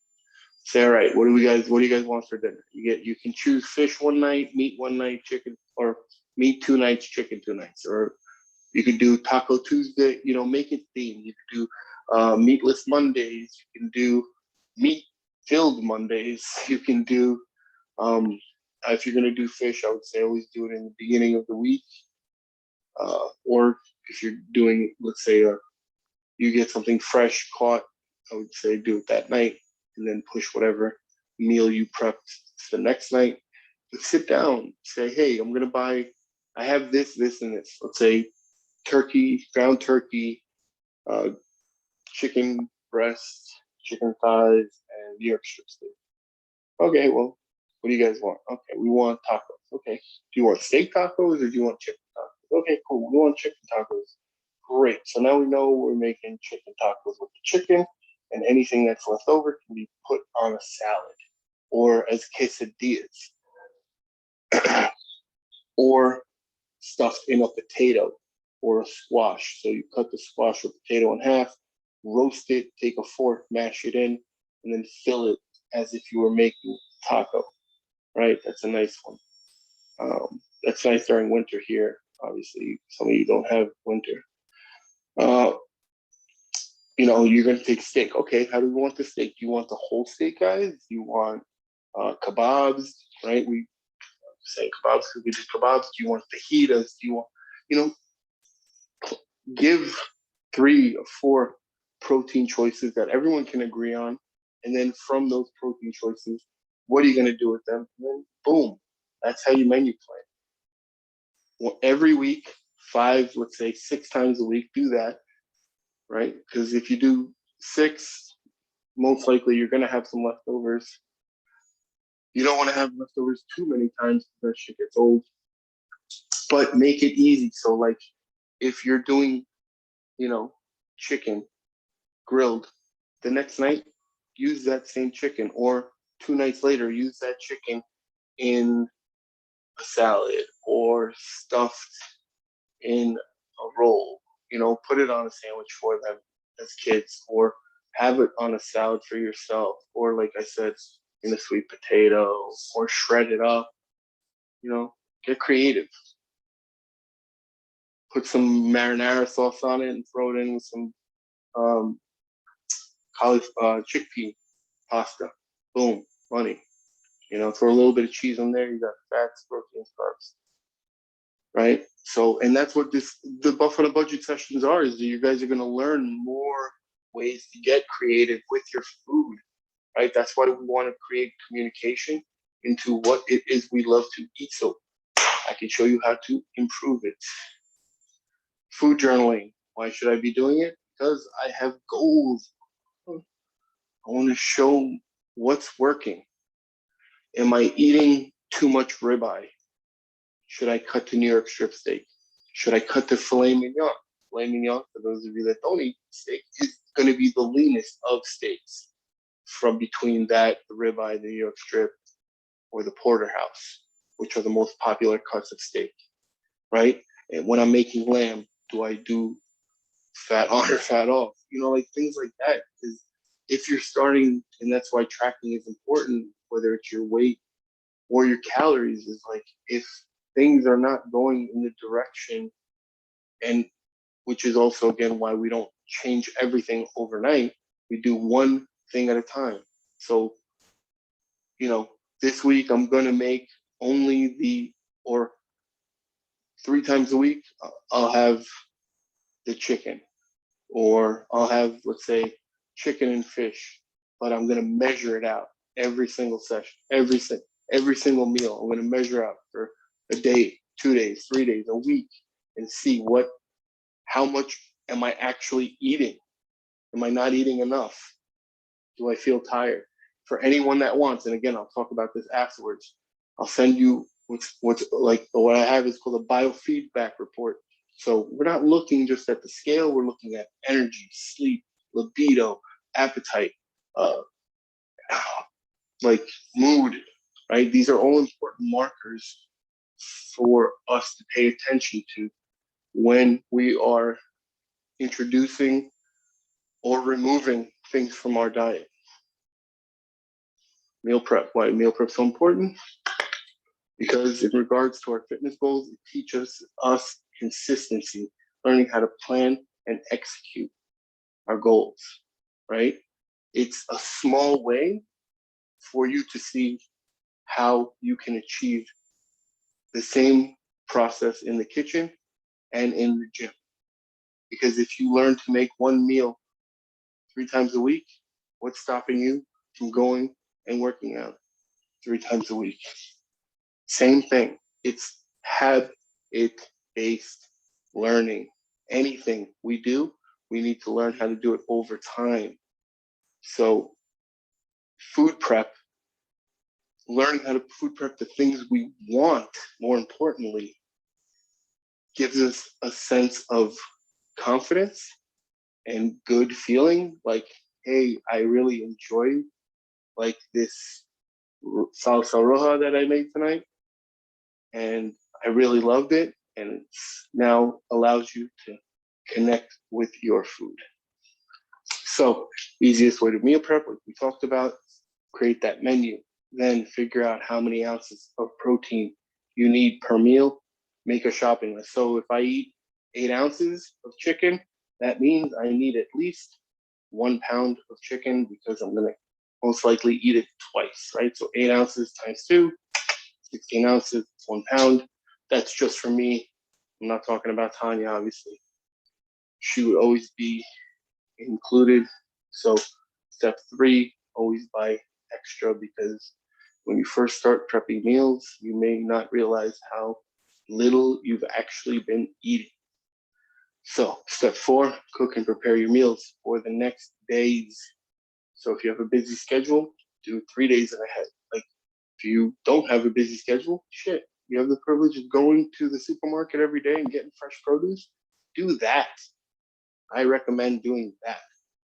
say, all right, what do you guys want for dinner? You can choose fish one night, meat one night, chicken, or meat 2 nights, chicken 2 nights, or you could do Taco Tuesday, make it themed. You could do meatless Mondays. You can do meat-filled Mondays. You can do, if you're going to do fish, I would say always do it in the beginning of the week. Or if you're doing, let's say, you get something fresh caught, I would say do it that night and then push whatever meal you prepped to the next night. But sit down, say, hey, I have this, and this. Let's say ground turkey, chicken breast, chicken thighs, and New York strip steak. Okay, well, what do you guys want? Okay, we want tacos. Okay, do you want steak tacos or do you want chicken tacos? Okay, cool. We want chicken tacos. Great. So now we know we're making chicken tacos with the chicken, and anything that's left over can be put on a salad or as quesadillas or stuffed in a potato or a squash. So you cut the squash or potato in half, roast it, take a fork, mash it in, and then fill it as if you were making taco, right? That's a nice one. That's nice during winter here. Obviously, some of you don't have winter. You're going to take steak. Okay, how do you want the steak? Do you want the whole steak, guys? Do you want kebabs, right? We say kebabs because we do kebabs. Do you want fajitas? Do you want, give 3 or 4 protein choices that everyone can agree on. And then from those protein choices, what are you going to do with them? And then boom, that's how you menu plan. Well, every week, 5, let's say 6 times a week, do that, right? Because if you do 6, most likely you're going to have some leftovers. You don't want to have leftovers too many times because that shit gets old. But make it easy. So like if you're doing, chicken grilled, the next night, use that same chicken. Or 2 nights later, use that chicken in a salad or stuffed in a roll. Put it on a sandwich for them as kids, or have it on a salad for yourself, or like I said, in a sweet potato, or shred it up. Get creative. Put some marinara sauce on it and throw it in with some chickpea pasta. Boom, money. Throw a little bit of cheese on there. You got fats, proteins, carbs. Right? So, and that's what the Buff on a Budget sessions are, is that you guys are going to learn more ways to get creative with your food, right? That's why we want to create communication into what it is we love to eat. So I can show you how to improve it. Food journaling. Why should I be doing it? Because I have goals. I want to show what's working. Am I eating too much ribeye? Should I cut to New York strip steak? Should I cut to filet mignon? Filet mignon, for those of you that don't eat steak, is going to be the leanest of steaks from between that, the ribeye, the New York strip, or the porterhouse, which are the most popular cuts of steak, right? And when I'm making lamb, do I do fat on or fat off, like things like that. Because if you're starting, and that's why tracking is important, whether it's your weight or your calories, is like if things are not going in the direction, and which is also again why we don't change everything overnight. We do one thing at a time. So, this week I'm gonna make only or 3 times a week I'll have the chicken, or I'll have, let's say, chicken and fish, but I'm gonna measure it out every single session, every single meal. I'm gonna measure out for a day, 2 days, 3 days, a week, and see how much am I actually eating? Am I not eating enough? Do I feel tired? For anyone that wants, and again, I'll talk about this afterwards. I'll send you what's like what I have is called a biofeedback report. So we're not looking just at the scale, we're looking at energy, sleep, libido, appetite, like mood, right? These are all important markers for us to pay attention to when we are introducing or removing things from our diet. Meal prep. Why meal prep so important? Because in regards to our fitness goals, it teaches us consistency, learning how to plan and execute our goals, right? It's a small way for you to see how you can achieve the same process in the kitchen and in the gym. Because if you learn to make one meal 3 times a week, what's stopping you from going and working out 3 times a week? Same thing. It's habit-based learning. Anything we do, we need to learn how to do it over time. So food prep, learning how to food prep the things we want, more importantly, gives us a sense of confidence and good feeling. Like, hey, I really enjoy like this salsa roja that I made tonight, and I really loved it, and it now allows you to connect with your food. So easiest way to meal prep, like we talked about, create that menu, then figure out how many ounces of protein you need per meal, make a shopping list. So if I eat 8 ounces of chicken, that means I need at least 1 pound of chicken, because I'm gonna most likely eat it twice, right? So 8 ounces times 2, 16 ounces, 1 pound. That's just for me. I'm not talking about Tanya, obviously. She would always be included. So step 3, always buy extra, because when you first start prepping meals, you may not realize how little you've actually been eating. So step 4, cook and prepare your meals for the next days. So if you have a busy schedule, do 3 days ahead. Like if you don't have a busy schedule, shit, you have the privilege of going to the supermarket every day and getting fresh produce, do that. I recommend doing that,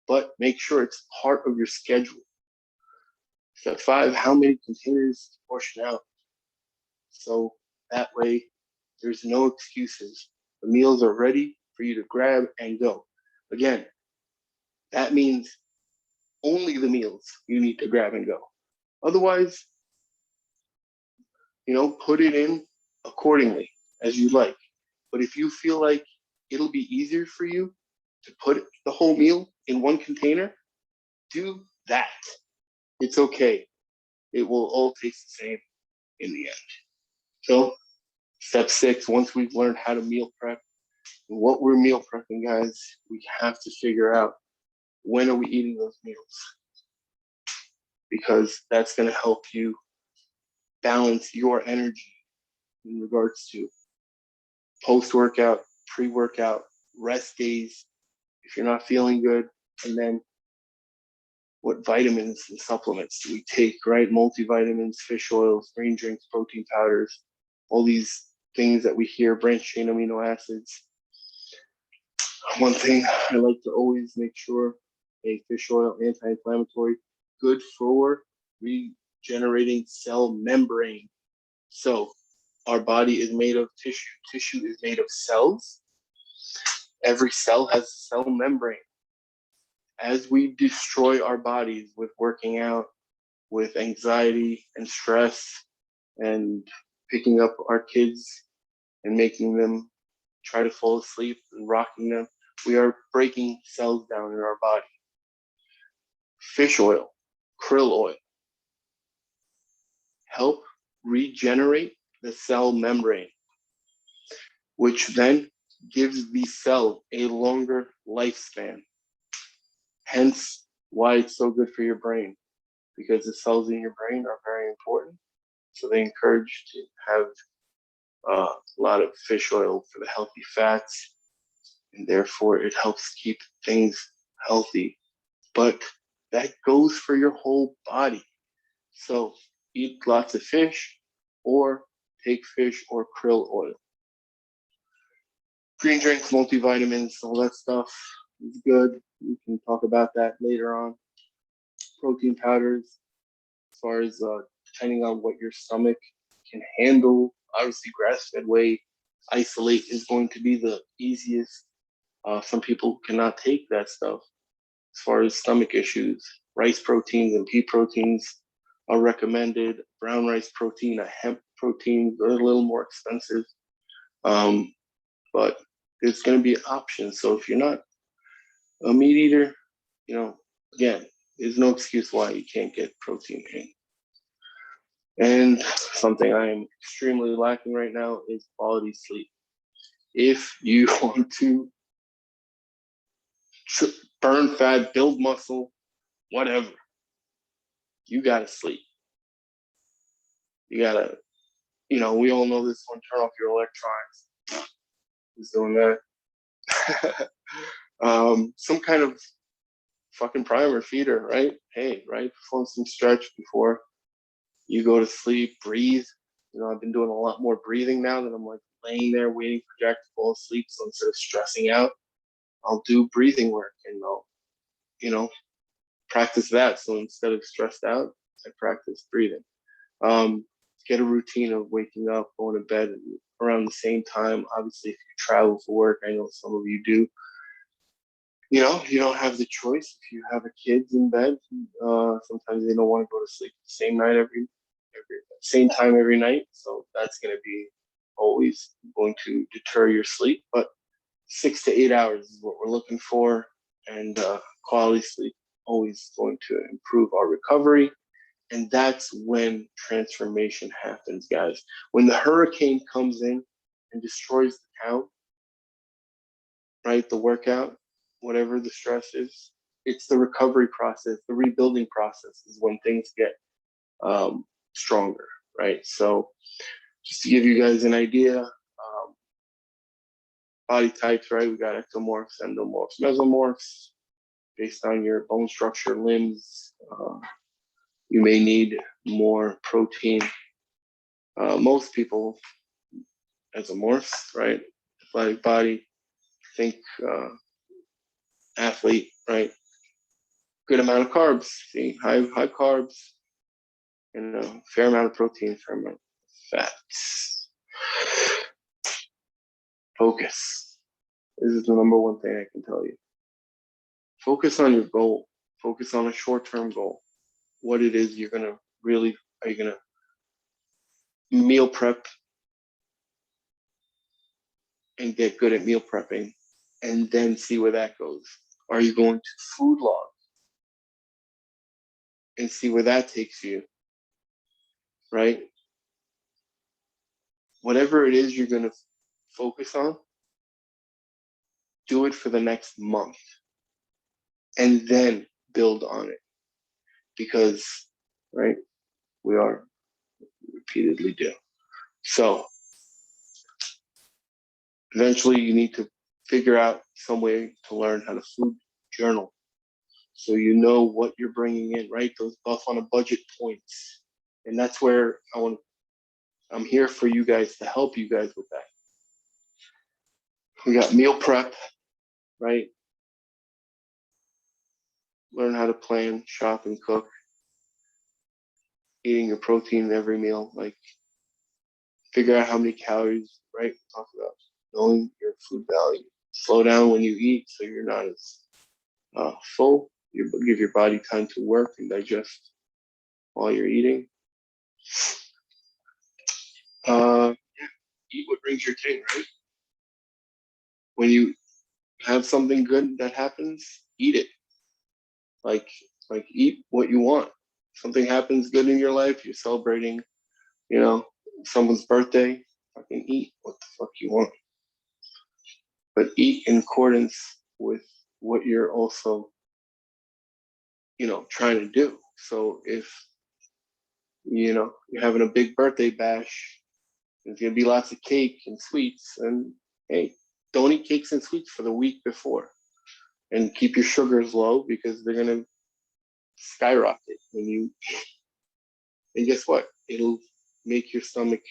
but make sure it's part of your schedule. Step 5, how many containers to portion out? So that way there's no excuses. The meals are ready for you to grab and go. Again, that means only the meals you need to grab and go. Otherwise, put it in accordingly as you like. But if you feel like it'll be easier for you to put the whole meal in one container, do that. It's okay. It will all taste the same in the end. So step 6, once we've learned how to meal prep and what we're meal prepping, guys, we have to figure out when are we eating those meals, because that's going to help you balance your energy in regards to post-workout, pre-workout, rest days, if you're not feeling good, and then what vitamins and supplements do we take, right? Multivitamins, fish oils, green drinks, protein powders, all these things that we hear, branched chain amino acids. One thing I like to always make sure, fish oil, anti-inflammatory, good for regenerating cell membrane. So our body is made of tissue. Tissue is made of cells. every cell has a cell membrane. As we destroy our bodies with working out, with anxiety and stress, and picking up our kids and making them try to fall asleep and rocking them, we are breaking cells down in our body. Fish oil, krill oil, help regenerate the cell membrane, which then gives the cell a longer lifespan. Hence why it's so good for your brain, because the cells in your brain are very important. So they encourage to have a lot of fish oil for the healthy fats, and therefore it helps keep things healthy. But that goes for your whole body. So eat lots of fish, or take fish or krill oil. Green drinks, multivitamins, all that stuff is good. We can talk about that later on. Protein powders, as far as depending on what your stomach can handle. Obviously, grass-fed whey isolate is going to be the easiest. Some people cannot take that stuff. As far as stomach issues, rice proteins and pea proteins are recommended. Brown rice protein, a hemp protein, they're a little more expensive, but it's going to be an option. So if you're not a meat eater, again, there's no excuse why you can't get protein in. And something I am extremely lacking right now is quality sleep. If you want to burn fat, build muscle, whatever, you gotta sleep. You gotta, we all know this one, turn off your electronics. Who's doing that? Some kind of fucking primer feeder, right? Hey, right? Perform some stretch before you go to sleep, breathe. I've been doing a lot more breathing now that I'm like laying there waiting for Jack to fall asleep. So instead of stressing out, I'll do breathing work and I'll, practice that. So instead of stressed out, I practice breathing. Get a routine of waking up, going to bed around the same time. Obviously, if you travel for work, I know some of you do. You don't have the choice. If you have a kids in bed, sometimes they don't want to go to sleep the same night same time every night. So that's going to be always going to deter your sleep. But 6 to 8 hours is what we're looking for, and quality sleep always going to improve our recovery. And that's when transformation happens, guys. When the hurricane comes in and destroys the town, right? The workout, whatever the stress is, it's the recovery process, the rebuilding process is when things get stronger, right? So just to give you guys an idea, body types, right? We got ectomorphs, endomorphs, mesomorphs. Based on your bone structure, limbs, you may need more protein. Most people, mesomorphs, right? Athletic body, think athlete, right? Good amount of carbs, see, high carbs, and a fair amount of protein, fair amount of fats. Focus. This is the number one thing I can tell you. Focus on your goal. Focus on a short-term goal. What it is you're gonna really, are you gonna meal prep and get good at meal prepping and then see where that goes? Are you going to food log and see where that takes you, right? Whatever it is you're gonna focus on, do it for the next month and then build on it, because, right, we repeatedly do. So eventually you need to figure out some way to learn how to food journal, so you know what you're bringing in, right? Those buff on a budget points. And that's where I'm here for you guys to help you guys with that. We got meal prep, right? Learn how to plan, shop, and cook. Eating your protein in every meal, like figure out how many calories, right? Talk about knowing your food value. slow down when you eat so you're not as full. You give your body time to work and digest while you're eating. Eat what brings your king, right? When you have something good that happens, eat it. Like eat what you want. Something happens good in your life, you're celebrating, someone's birthday, fucking eat what the fuck you want. But eat in accordance with what you're also, trying to do. So if, you're having a big birthday bash, there's going to be lots of cake and sweets. And hey, don't eat cakes and sweets for the week before. And keep your sugars low because they're going to skyrocket and guess what? It'll make your stomach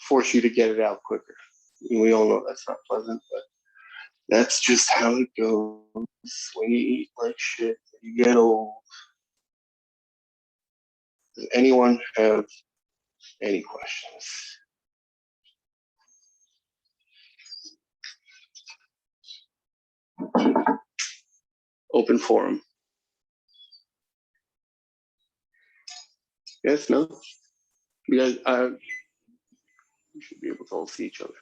force you to get it out quicker. And we all know that's not pleasant, but that's just how it goes when you eat like shit. You get old. Does anyone have any questions? Open forum. Yes, no? You guys, we should be able to all see each other.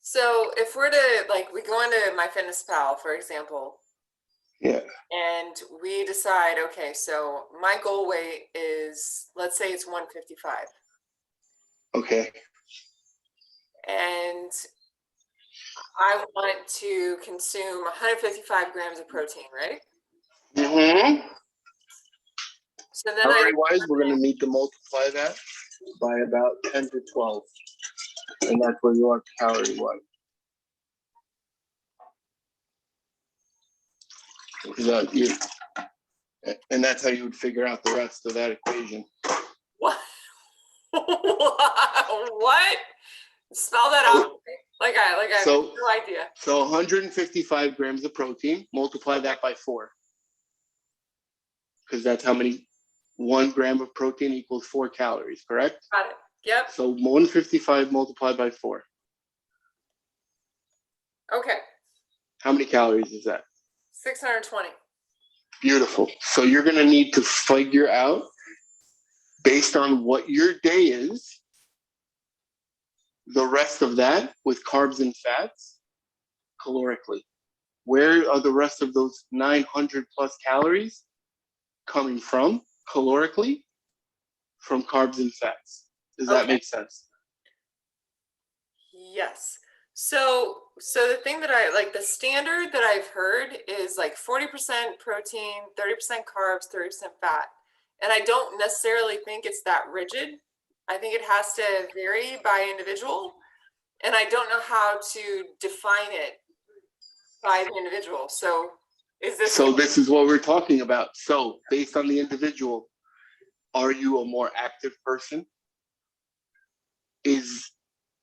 So if we're to, like, we go into MyFitnessPal, for example, Yeah. and we decide, okay, so my goal weight is, let's say it's 155. Okay. And I want to consume 155 grams of protein, right? Mm-hmm. So then Calorie-wise, we're going to need to multiply that by about 10 to 12. And that's where you are calorie-wise. And that's how you would figure out the rest of that equation. What? What? Spell that out. Like I have no idea. So 155 grams of protein, multiply that by 4. Because that's how many, 1 gram of protein equals 4 calories, correct? Got it. Yep. So 155 multiplied by 4. Okay. How many calories is that? 620. Beautiful. So you're going to need to figure out, based on what your day is, the rest of that with carbs and fats calorically. Where are the rest of those 900 plus calories coming from calorically? From carbs and fats. Does that make sense? Yes. So the thing that I like, the standard that I've heard is like 40% protein, 30% carbs, 30% fat. And I don't necessarily think it's that rigid. I think it has to vary by individual. And I don't know how to define it by the individual. So this is what we're talking about. So based on the individual, are you a more active person? Is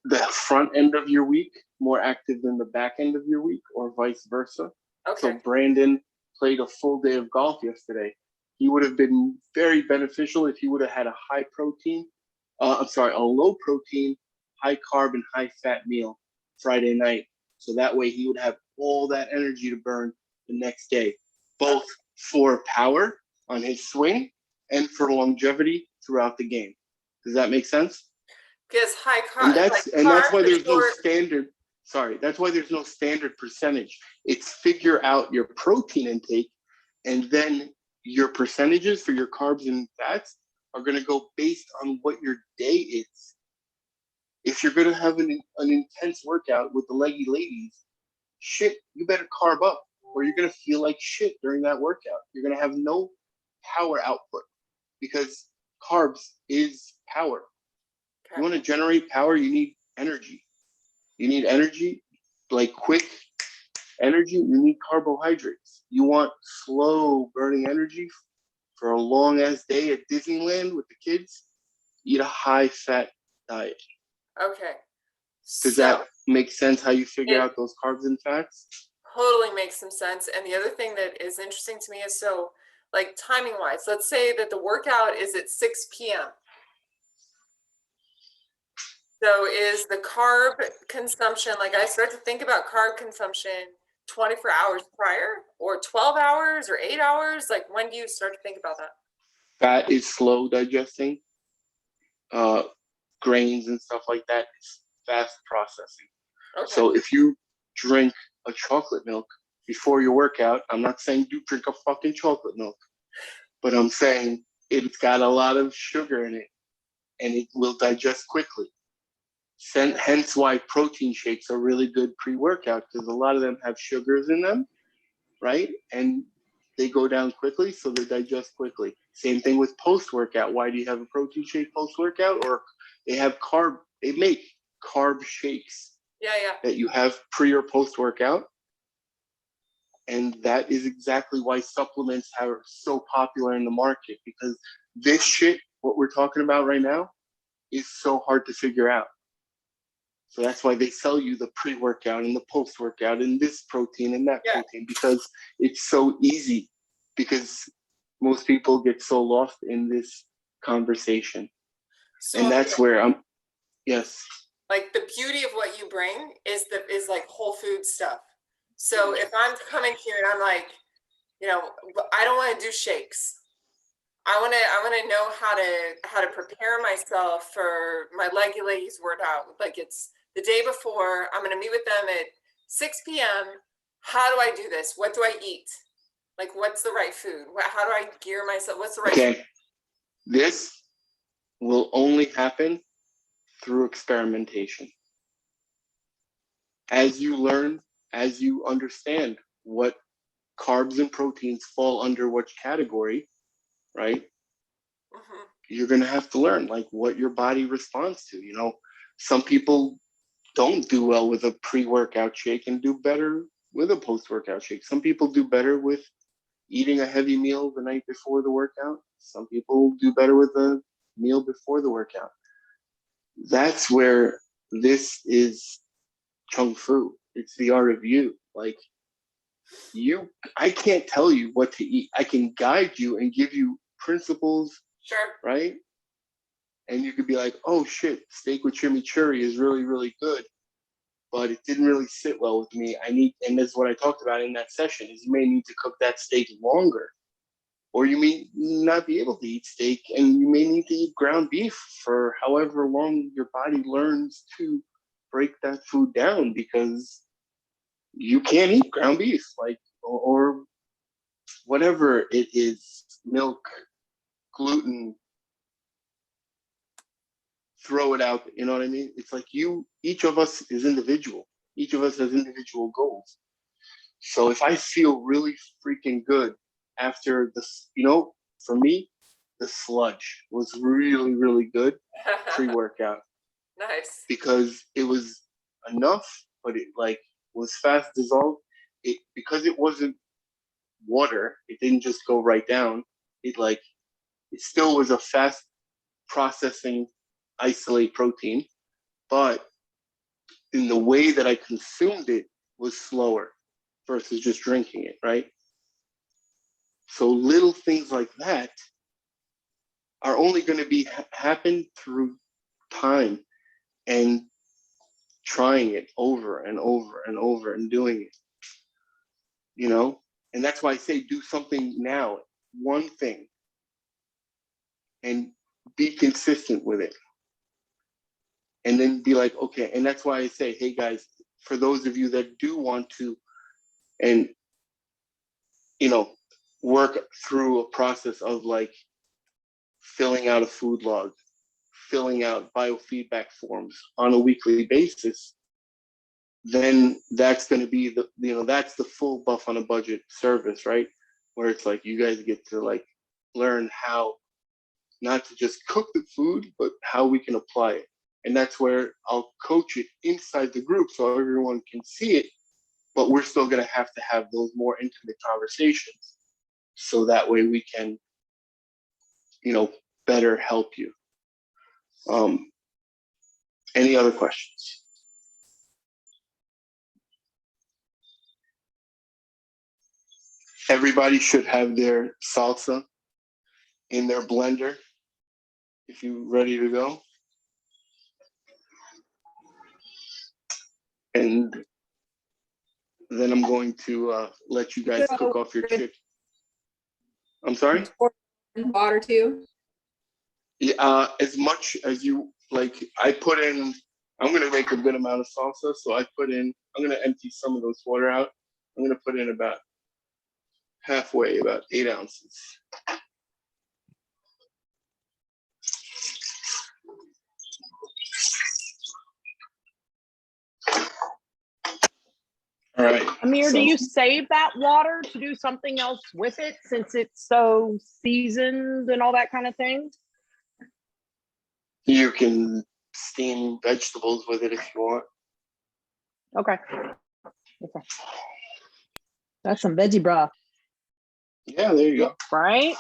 the front end of your week more active than the back end of your week, or vice versa? Okay. So Brandon played a full day of golf yesterday. He would have been very beneficial if he would have had a low protein, high carb, and high fat meal Friday night. So that way he would have all that energy to burn the next day, both for power on his swing and for longevity throughout the game. Does that make sense? Because high carb, and that's why there's no standard. Sorry, that's why there's no standard percentage. It's figure out your protein intake, and then your percentages for your carbs and fats are going to go based on what your day is. If you're going to have an intense workout with the leggy ladies, shit, you better carb up, or you're going to feel like shit during that workout. You're going to have no power output because carbs is power. You want to generate power, you need energy. You need energy, like quick energy, you need carbohydrates. You want slow burning energy for a long ass day at Disneyland with the kids, eat a high fat diet. Okay. Does that make sense how you figure out those carbs and fats? Totally makes some sense. And the other thing that is interesting to me is, so like timing wise, let's say that the workout is at 6 p.m. So is the carb consumption, like I start to think about carb consumption 24 hours prior or 12 hours or 8 hours? Like when do you start to think about that? Fat is slow digesting. Grains and stuff like that is fast processing. Okay. So if you drink a chocolate milk before your workout, I'm not saying do drink a fucking chocolate milk, but I'm saying it's got a lot of sugar in it and it will digest quickly. Hence why protein shakes are really good pre-workout, because a lot of them have sugars in them, right? And they go down quickly, so they digest quickly. Same thing with post-workout. Why do you have a protein shake post-workout? Or they make carb shakes Yeah, yeah. that you have pre or post-workout. And that is exactly why supplements are so popular in the market, because this shit, what we're talking about right now, is so hard to figure out. So that's why they sell you the pre-workout and the post-workout and this protein and that protein, because it's so easy, because most people get so lost in this conversation. So And that's where yes. like the beauty of what you bring is like whole food stuff. So if I'm coming here and I'm like, you know, I don't want to do shakes. I want to know how to prepare myself for my ladies workout. Like it's the day before, I'm going to meet with them at 6 p.m. How do I do this? What do I eat? Like, what's the right food? How do I gear myself? What's the right food? This will only happen through experimentation. As you learn, as you understand what carbs and proteins fall under which category, right? Mm-hmm. You're going to have to learn like what your body responds to. You know, some people don't do well with a pre-workout shake and do better with a post-workout shake. Some people do better with eating a heavy meal the night before the workout. Some people do better with a meal before the workout. That's where this is Kung Fu. It's the art of you. Like I can't tell you what to eat. I can guide you and give you principles. Sure. Right? And you could be like, oh shit, steak with chimichurri is really, really good, but it didn't really sit well with me. And that's what I talked about in that session, is you may need to cook that steak longer, or you may not be able to eat steak, and you may need to eat ground beef for however long your body learns to break that food down, because you can't eat ground beef, like, or whatever it is, milk, gluten, throw it out. You know what I mean? It's like each of us is individual. Each of us has individual goals. So if I feel really freaking good after this, for me, the sludge was really, really good pre-workout. Nice. Because it was enough, but it like was fast dissolved. Because it wasn't water, it didn't just go right down. It still was a fast processing isolate protein, but in the way that I consumed it was slower versus just drinking it, right? So little things like that are only going to happen through time and trying it over and over and over and doing it, And that's why I say do something now, one thing, and be consistent with it. And then be like, okay, and that's why I say, hey guys, for those of you that do want to, and work through a process of like filling out a food log, filling out biofeedback forms on a weekly basis, then that's going to be that's the full buff on a budget service, right? Where it's like you guys get to like learn how not to just cook the food, but how we can apply it. And that's where I'll coach it inside the group so everyone can see it, but we're still going to have those more intimate conversations so that way we can, better help you. Any other questions? Everybody should have their salsa in their blender if you're ready to go. And then I'm going to let you guys cook off your chicken. I'm sorry? Water too. Yeah, as much as you like. I'm gonna make a good amount of salsa, so I'm gonna empty some of those water out. I'm gonna put in about halfway, about 8 ounces. All right. Amir, so do you save that water to do something else with it since it's so seasoned and all that kind of thing? You can steam vegetables with it if you want. Okay. That's some veggie broth, Yeah, there you go. right?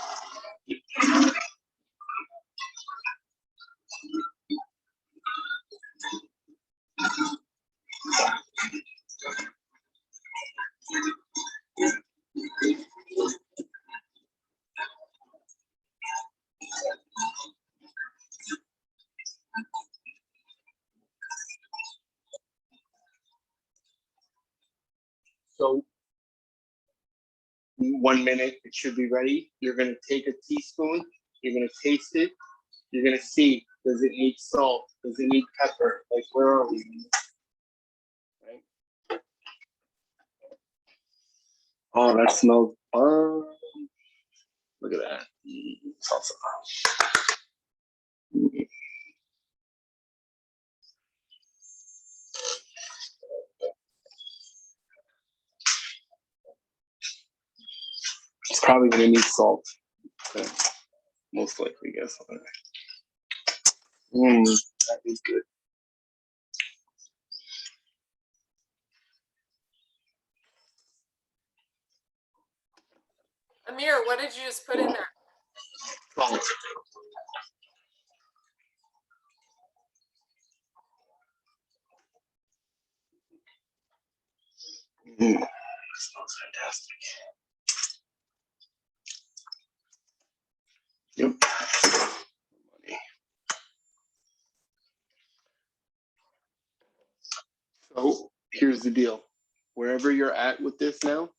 So 1 minute, it should be ready. You're gonna take a teaspoon. You're gonna taste it. You're gonna see, does it need salt? Does it need pepper? Like, where are we? Right? Oh, that smells fun. Look at that. Salsa. It's probably gonna need salt. Okay. Most likely, guess. That is good. Amir, what did you just put in there? Salt. That smells fantastic. Yep. So here's the deal. Wherever you're at with this now,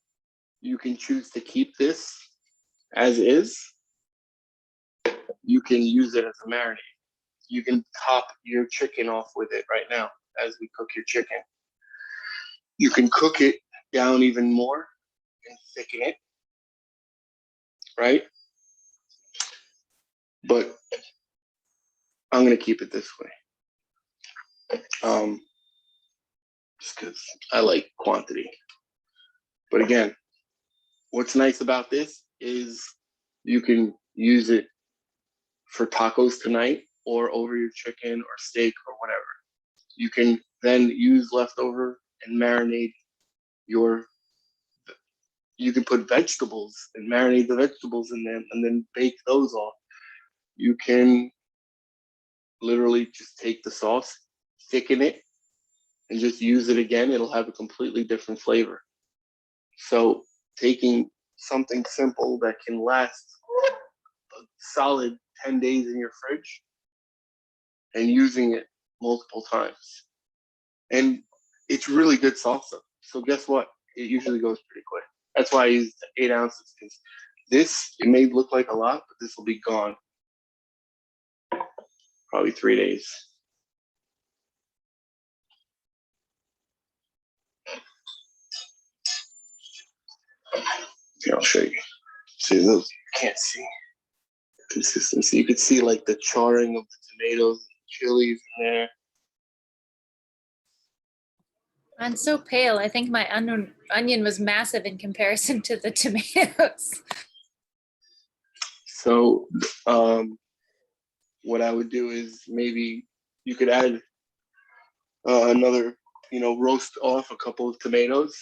you can choose to keep this as is. You can use it as a marinade. You can top your chicken off with it right now as we cook your chicken. You can cook it down even more and thicken it, right? But I'm gonna keep it this way. Just because I like quantity. But again, what's nice about this is you can use it for tacos tonight or over your chicken or steak or whatever. You can then use leftover and marinate you can put vegetables and marinate the vegetables in them and then bake those off. You can literally just take the sauce, thicken it, and just use it again. It'll have a completely different flavor. So taking something simple that can last a solid 10 days in your fridge and using it multiple times. And it's really good salsa. So guess what? It usually goes pretty quick. That's why I used 8 ounces, because this, it may look like a lot, but this will be gone probably 3 days. Here, I'll show you. See those? You can't see consistency. You could see like the charring of the tomatoes, chilies in there. I'm so pale. I think my onion was massive in comparison to the tomatoes. So what I would do is maybe you could add another, roast off a couple of tomatoes.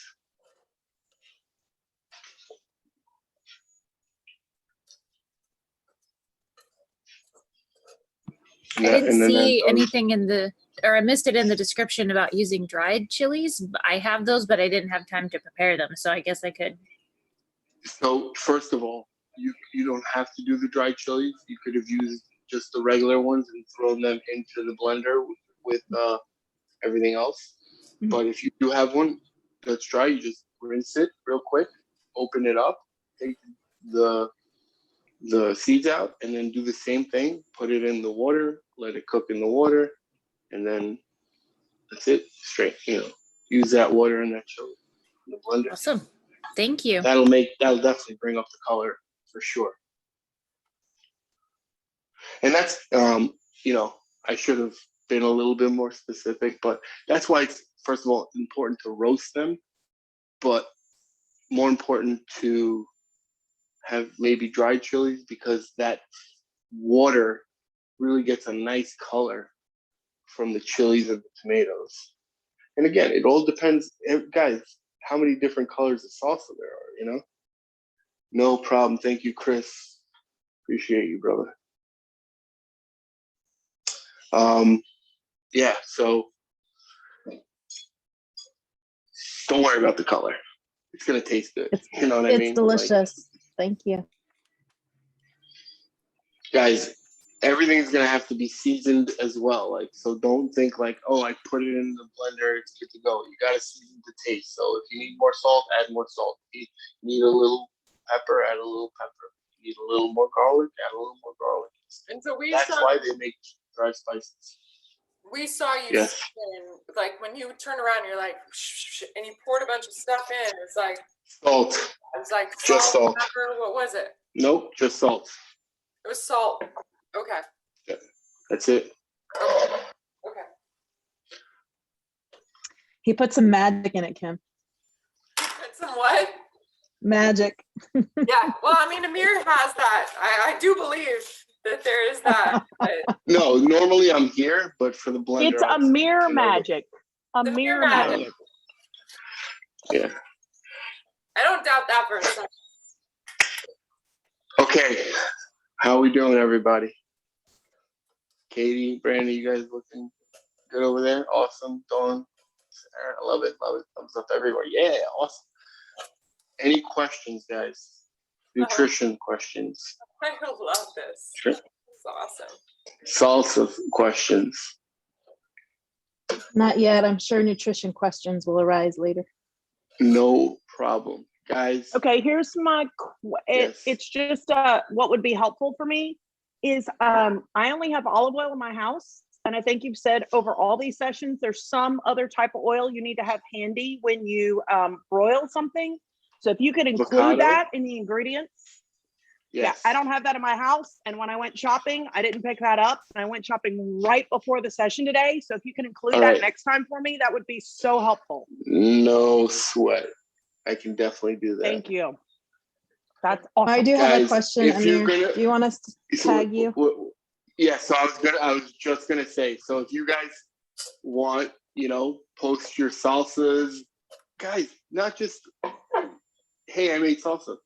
I didn't see add those. anything I missed it in the description about using dried chilies. I have those, but I didn't have time to prepare them. So I guess I could. So first of all, you don't have to do the dried chilies. You could have used just the regular ones and thrown them into the blender with everything else. But if you do have one that's dry, you just rinse it real quick, open it up, take the seeds out, and then do the same thing. Put it in the water, let it cook in the water, and then that's it. Straight, use that water and that chili in the blender. Awesome. Thank you. That'll definitely bring up the color for sure. And that's, I should have been a little bit more specific, but that's why it's, first of all, important to roast them, but more important to have maybe dried chilies, because that water really gets a nice color from the chilies and the tomatoes. And again, it all depends, guys, how many different colors of salsa there are, No problem. Thank you, Chris. Appreciate you, brother. Yeah, so don't worry about the color. It's gonna taste good. You know what I mean? It's delicious. Thank you. Guys, everything's gonna have to be seasoned as well. Like, so don't think like, oh, I put it in the blender, it's good to go. You gotta season the taste. So if you need more salt, add more salt. If you need a little pepper, add a little pepper. If you need a little more garlic, add a little more garlic. And so That's why they make dry spices. we saw you Yes. season, like when you turn around, you're like, and you poured a bunch of stuff in. It's like Salt. Just salt. pepper. What was it? Nope, just salt. It was salt. Okay. Yeah, that's it. Okay. He put some magic in it, Kim. And some what? Magic. Yeah. Well, I mean, Amir has that. I do believe that there is that. But No, normally I'm here, but for the blender, It's a mere magic. A The mere mere magic. magic. Yeah. I don't doubt that for a second. Okay. How we doing, everybody? Katie, Brandy, you guys looking good over there? Awesome. Dawn, Sarah, I love it. Love it. Thumbs up everywhere. Yeah, awesome. Any questions, guys? Nutrition questions. I love this. Sure. It's awesome. Salsa questions. Not yet. I'm sure nutrition questions will arise later. No problem. Guys. Okay, here's my Yes. it's just what would be helpful for me is I only have olive oil in my house, and I think you've said over all these sessions there's some other type of oil you need to have handy when you broil something. So if you could include Avocado? that in the ingredients. Yes. Yeah, I don't have that in my house, and when I went shopping I didn't pick that up, and I went shopping right before the session today. So if you can include All that right. next time for me, that would be so helpful. No sweat. I can definitely do that. Thank you. That's awesome. I do have a Guys, question, if you're Amir. gonna- Do you want us to tag you? Yeah, so I was just gonna say, so if you guys want, post your salsas, guys, not just, hey, I made salsa.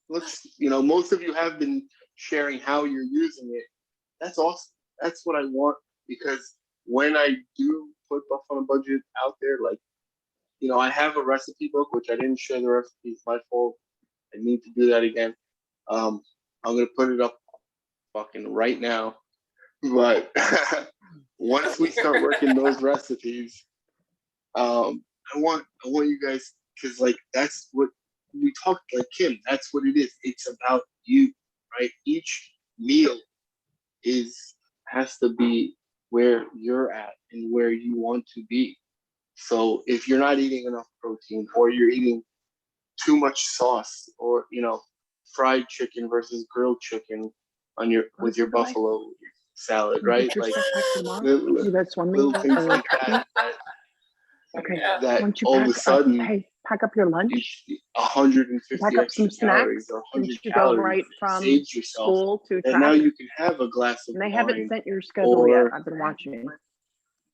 Let's, most of you have been sharing how you're using it. That's awesome. That's what I want, because when I do put Buff on a Budget out there, like, I have a recipe book, which I didn't share the recipes. My fault. I need to do that again. I'm gonna put it up fucking right now. But once we start working those recipes, I want you guys, because like that's what we talked, like Kim. That's what it is. It's about you, right? Each meal has to be where you're at and where you want to be. So if you're not eating enough protein, or you're eating too much sauce, or fried chicken versus grilled chicken with your buffalo salad, right? Like little things like that. Okay. That Once you all of a pack sudden, up, hey, pack up your lunch. 150 Pack up extra some calories snacks. or Since 100 you go calories right from saves yourself. school to And now traffic. you can have a glass of And they wine, haven't sent your schedule yet. I've been watching.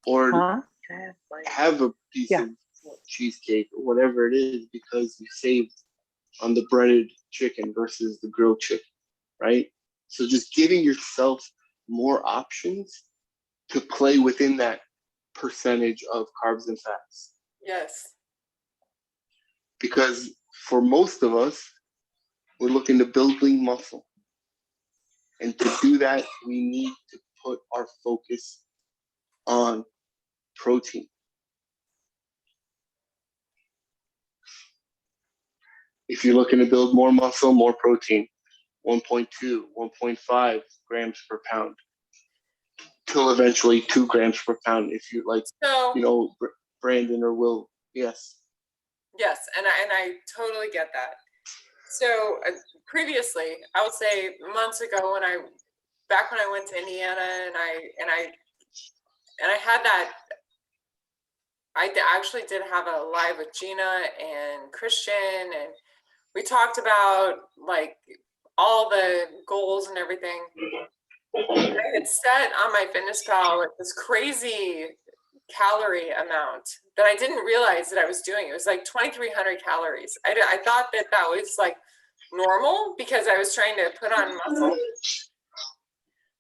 or Huh? have a piece Yeah. of cheesecake or whatever it is, because you saved on the breaded chicken versus the grilled chicken, right? So just giving yourself more options to play within that percentage of carbs and fats. Yes. Because for most of us, we're looking to build lean muscle. And to do that, we need to put our focus on protein. If you're looking to build more muscle, more protein, 1.2, 1.5 grams per pound, till eventually 2 grams per pound. If you like, So Brandon or Will, yes. yes, and I totally get that. So previously, I would say months ago, back when I went to Indiana, and I had that. I actually did have a live with Gina and Christian, and we talked about like all the goals and everything. I had set on my FitnessPal like this crazy calorie amount that I didn't realize that I was doing. It was like 2,300 calories. I thought that was like normal because I was trying to put on muscle.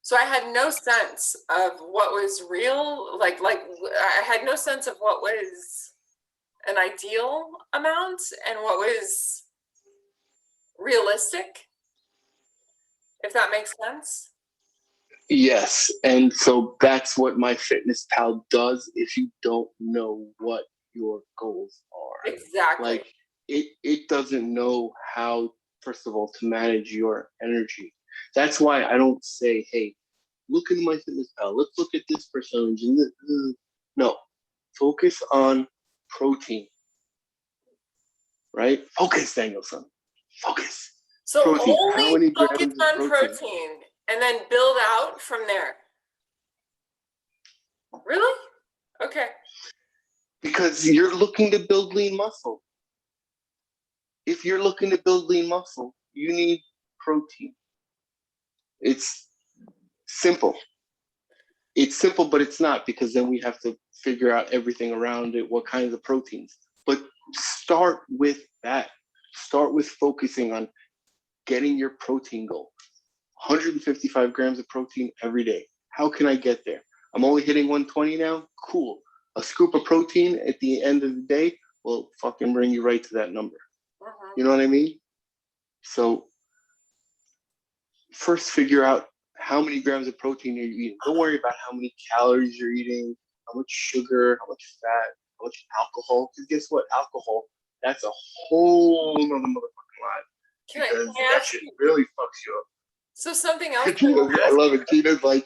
So I had no sense of what was real. Like I had no sense of what was an ideal amount and what was realistic, if that makes sense. Yes, and so that's what my FitnessPal does if you don't know what your goals are. Exactly. Like it doesn't know how, first of all, to manage your energy. That's why I don't say, hey, look into my FitnessPal, let's look at this percentage and this. No, focus on protein, right? Focus, Danielson. Focus. So Protein. How only many focus grams of on protein and then build out from there. Really? Okay. Because you're looking to build lean muscle. If you're looking to build lean muscle, you need protein. It's simple. It's simple, but it's not, because then we have to figure out everything around it, what kinds of proteins. But start with that. Start with focusing on getting your protein goal. 155 grams of protein every day. How can I get there? I'm only hitting 120 now. Cool. A scoop of protein at the end of the day will fucking bring you right to that number. You know what I mean? So first figure out how many grams of protein you're eating. Don't worry about how many calories you're eating, how much sugar, how much fat, how much alcohol. Because guess what? Alcohol, that's a whole nother motherfucking lot. Because that shit really fucks you up. So something else. I love it. Gina's like,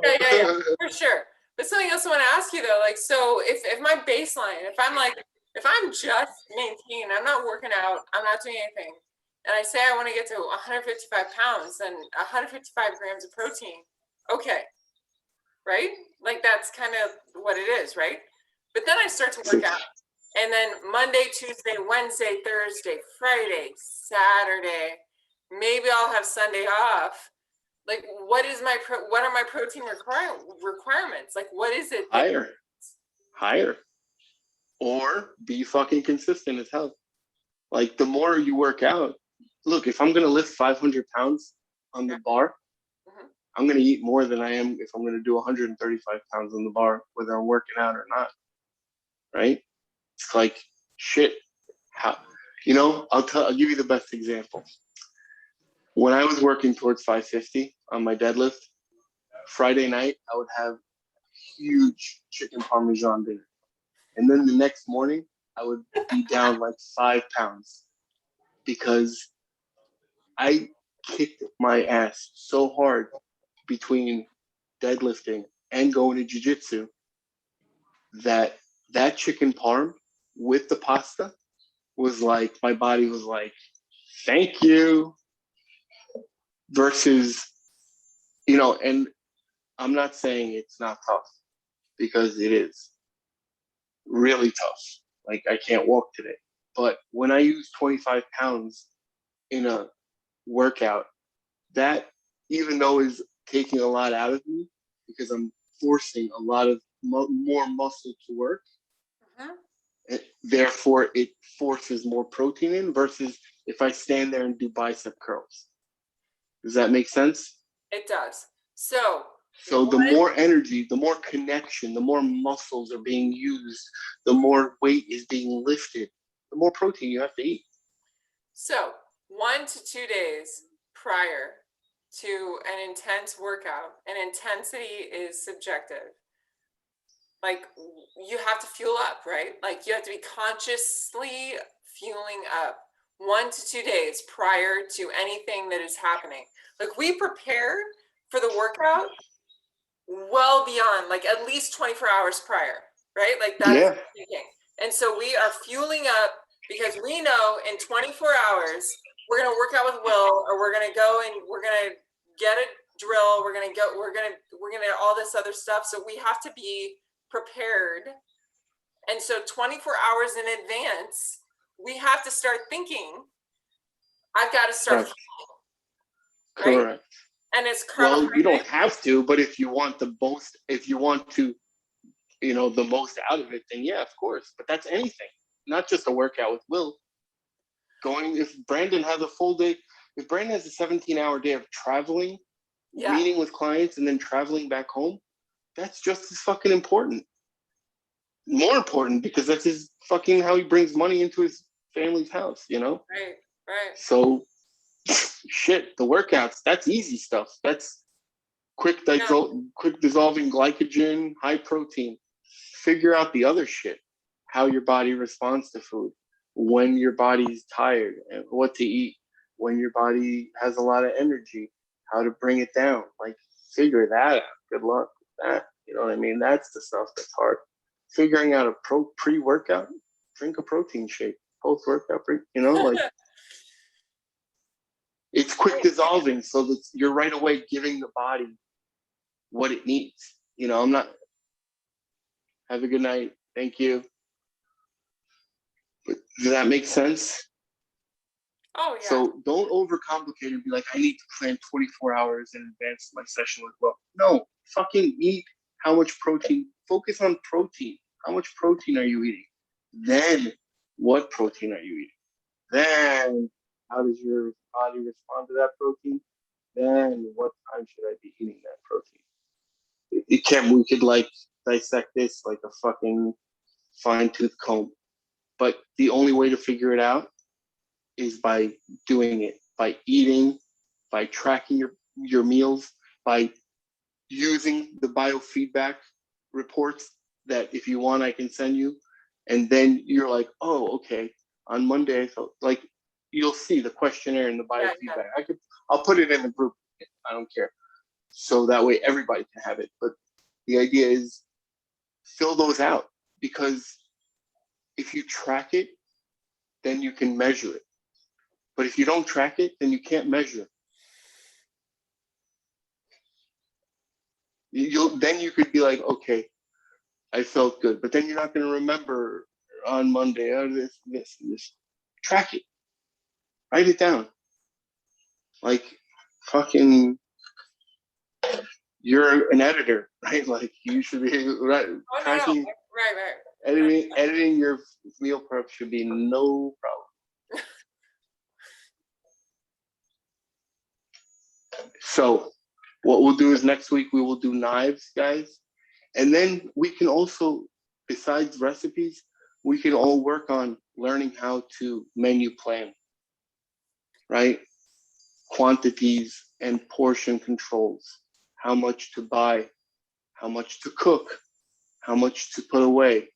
Yeah, for sure. But something else I want to ask you though, like, so if my baseline, if I'm just maintaining, I'm not working out, I'm not doing anything, and I say I want to get to 155 pounds, then 155 grams of protein, okay, right? Like that's kind of what it is, right? But then I start to work out, and then Monday, Tuesday, Wednesday, Thursday, Friday, Saturday, maybe I'll have Sunday off. Like, what are my protein requirements? Like, what is it? Higher. Or be fucking consistent as hell. Like, the more you work out, look, if I'm going to lift 500 pounds on the bar, I'm going to eat more than I am if I'm going to do 135 pounds on the bar, whether I'm working out or not. Right? It's like, shit. How, I'll give you the best example. When I was working towards 550 on my deadlift, Friday night, I would have huge chicken parmesan dinner. And then the next morning, I would be down like 5 pounds because I kicked my ass so hard between deadlifting and going to jiu-jitsu that chicken parm with the pasta was like, my body was like, thank you. Versus, and I'm not saying it's not tough, because it is really tough. Like, I can't walk today. But when I use 25 pounds in a workout, that, even though is taking a lot out of me, because I'm forcing a lot of more muscle to work, therefore it forces more protein in, versus if I stand there and do bicep curls. Does that make sense? It does. So the more energy, the more connection, the more muscles are being used, the more weight is being lifted, the more protein you have to eat. So 1 to 2 days prior to an intense workout, and intensity is subjective. Like, you have to fuel up, right? Like, you have to be consciously fueling up. 1 to 2 days prior to anything that is happening. Like we prepare for the workout well beyond, like at least 24 hours prior, right? Like that's Yeah. thinking. And so we are fueling up because we know in 24 hours we're gonna work out with Will, or we're gonna go and we're gonna get a drill. We're gonna all this other stuff. So we have to be prepared. And so 24 hours in advance, we have to start thinking. I've got to start thinking, right? Correct. And it's Well, you don't carbohydrate. have to, but if you want the most, if you want to, you know, the most out of it, then yeah, of course. But that's anything, not just a workout with Will. If Brandon has a full day, if Brandon has a 17-hour day of traveling, Yeah. meeting with clients, and then traveling back home, that's just as fucking important. More important, because that's his fucking how he brings money into his family's house, you know? Right, right. So shit, the workouts, that's easy stuff. That's quick dissolving glycogen, high protein. Figure out the other shit, how your body responds to food, when your body's tired, and what to eat, when your body has a lot of energy, how to bring it down. Like, figure that out. Good luck with that. You know what I mean? That's the stuff that's hard. Figuring out a pre-workout, drink a protein shake. Post-workout, you know, like, it's quick dissolving, so that you're right away giving the body what it needs. You know, I'm not. Have a good night. Thank you. But does that make sense? Oh yeah. So don't overcomplicate and be like, I need to plan 24 hours in advance of my session with Will. No, fucking eat how much protein. Focus on protein. How much protein are you eating? Then what protein are you eating? Then how does your body respond to that protein? Then what time should I be eating that protein? We could like dissect this like a fucking fine-tooth comb. But the only way to figure it out is by doing it, by eating, by tracking your meals, by using the biofeedback reports that if you want, I can send you. And then you're like, oh, okay. On Monday, I felt like you'll see the questionnaire and the biofeedback. I'll put it in the group. I don't care. So that way everybody can have it. But the idea is fill those out, because if you track it, then you can measure it. But if you don't track it, then you can't measure it. Then you could be like, okay, I felt good, but then you're not going to remember on Monday, this. Track it. Write it down. Like, fucking, you're an editor, right? Like, you should be tracking. No. Right. Editing your meal prep should be no problem. So what we'll do is next week we will do knives, guys. And then we can also, besides recipes, we can all work on learning how to menu plan, right? Quantities and portion controls, how much to buy, how much to cook, how much to put away,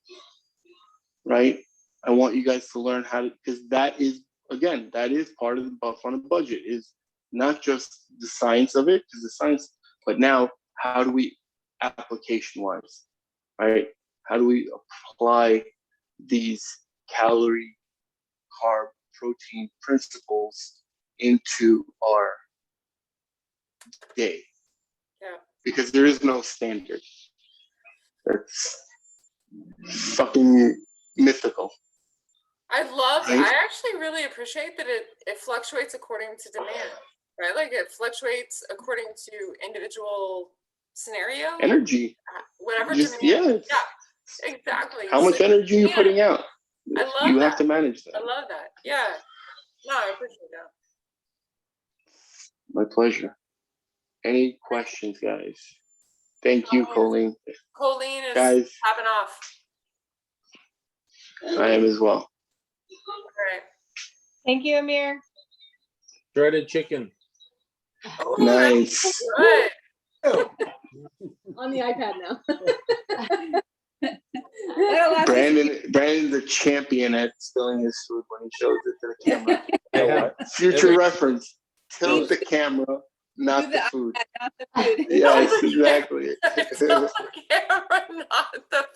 right? I want you guys to learn how to, because that is part of the buff on a budget, is not just the science of it, because the science, but now how do we, application wise, right? How do we apply these calorie, carb, protein principles into our day? Yeah. Because there is no standard. That's fucking mythical. I actually really appreciate that it fluctuates according to demand, right? Like it fluctuates according to individual scenario. Energy. Whatever Just, demand. Yeah, exactly. How much energy are you putting out? I love you that. have to manage that. I love that. Yeah. No, I appreciate that. My pleasure. Any questions, guys? Thank you, Colleen. Colleen is guys, popping off. I am as well. All right. Thank you, Amir. Shredded chicken. Oh, Nice. good. On the iPad now. Brandon's a champion at spilling his food when he shows it to the camera. You know what? Future Every- reference. Tilt the camera, not Do the food. Not the food. Yes, exactly. Tilt the camera, not the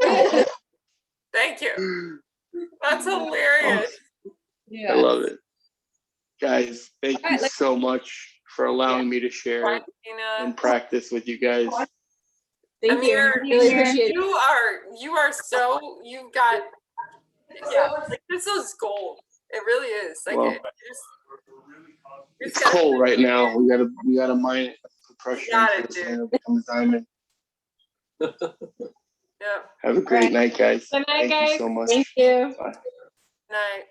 food. Thank you. That's hilarious. I love it. Guys, thank All you right, let's- so much for allowing me to share Right, Tina? and practice with you guys. Thank you. Amir, Really appreciate it. you are so, you've got, yeah, like this is gold. It really is. Like Well, it's It's cold right now. We gotta mine it for pressure Got until it, the dude. sand becomes diamond. Yeah. Have a great night, guys. Good night, Thank you guys. so much. Thank you. Bye. Night.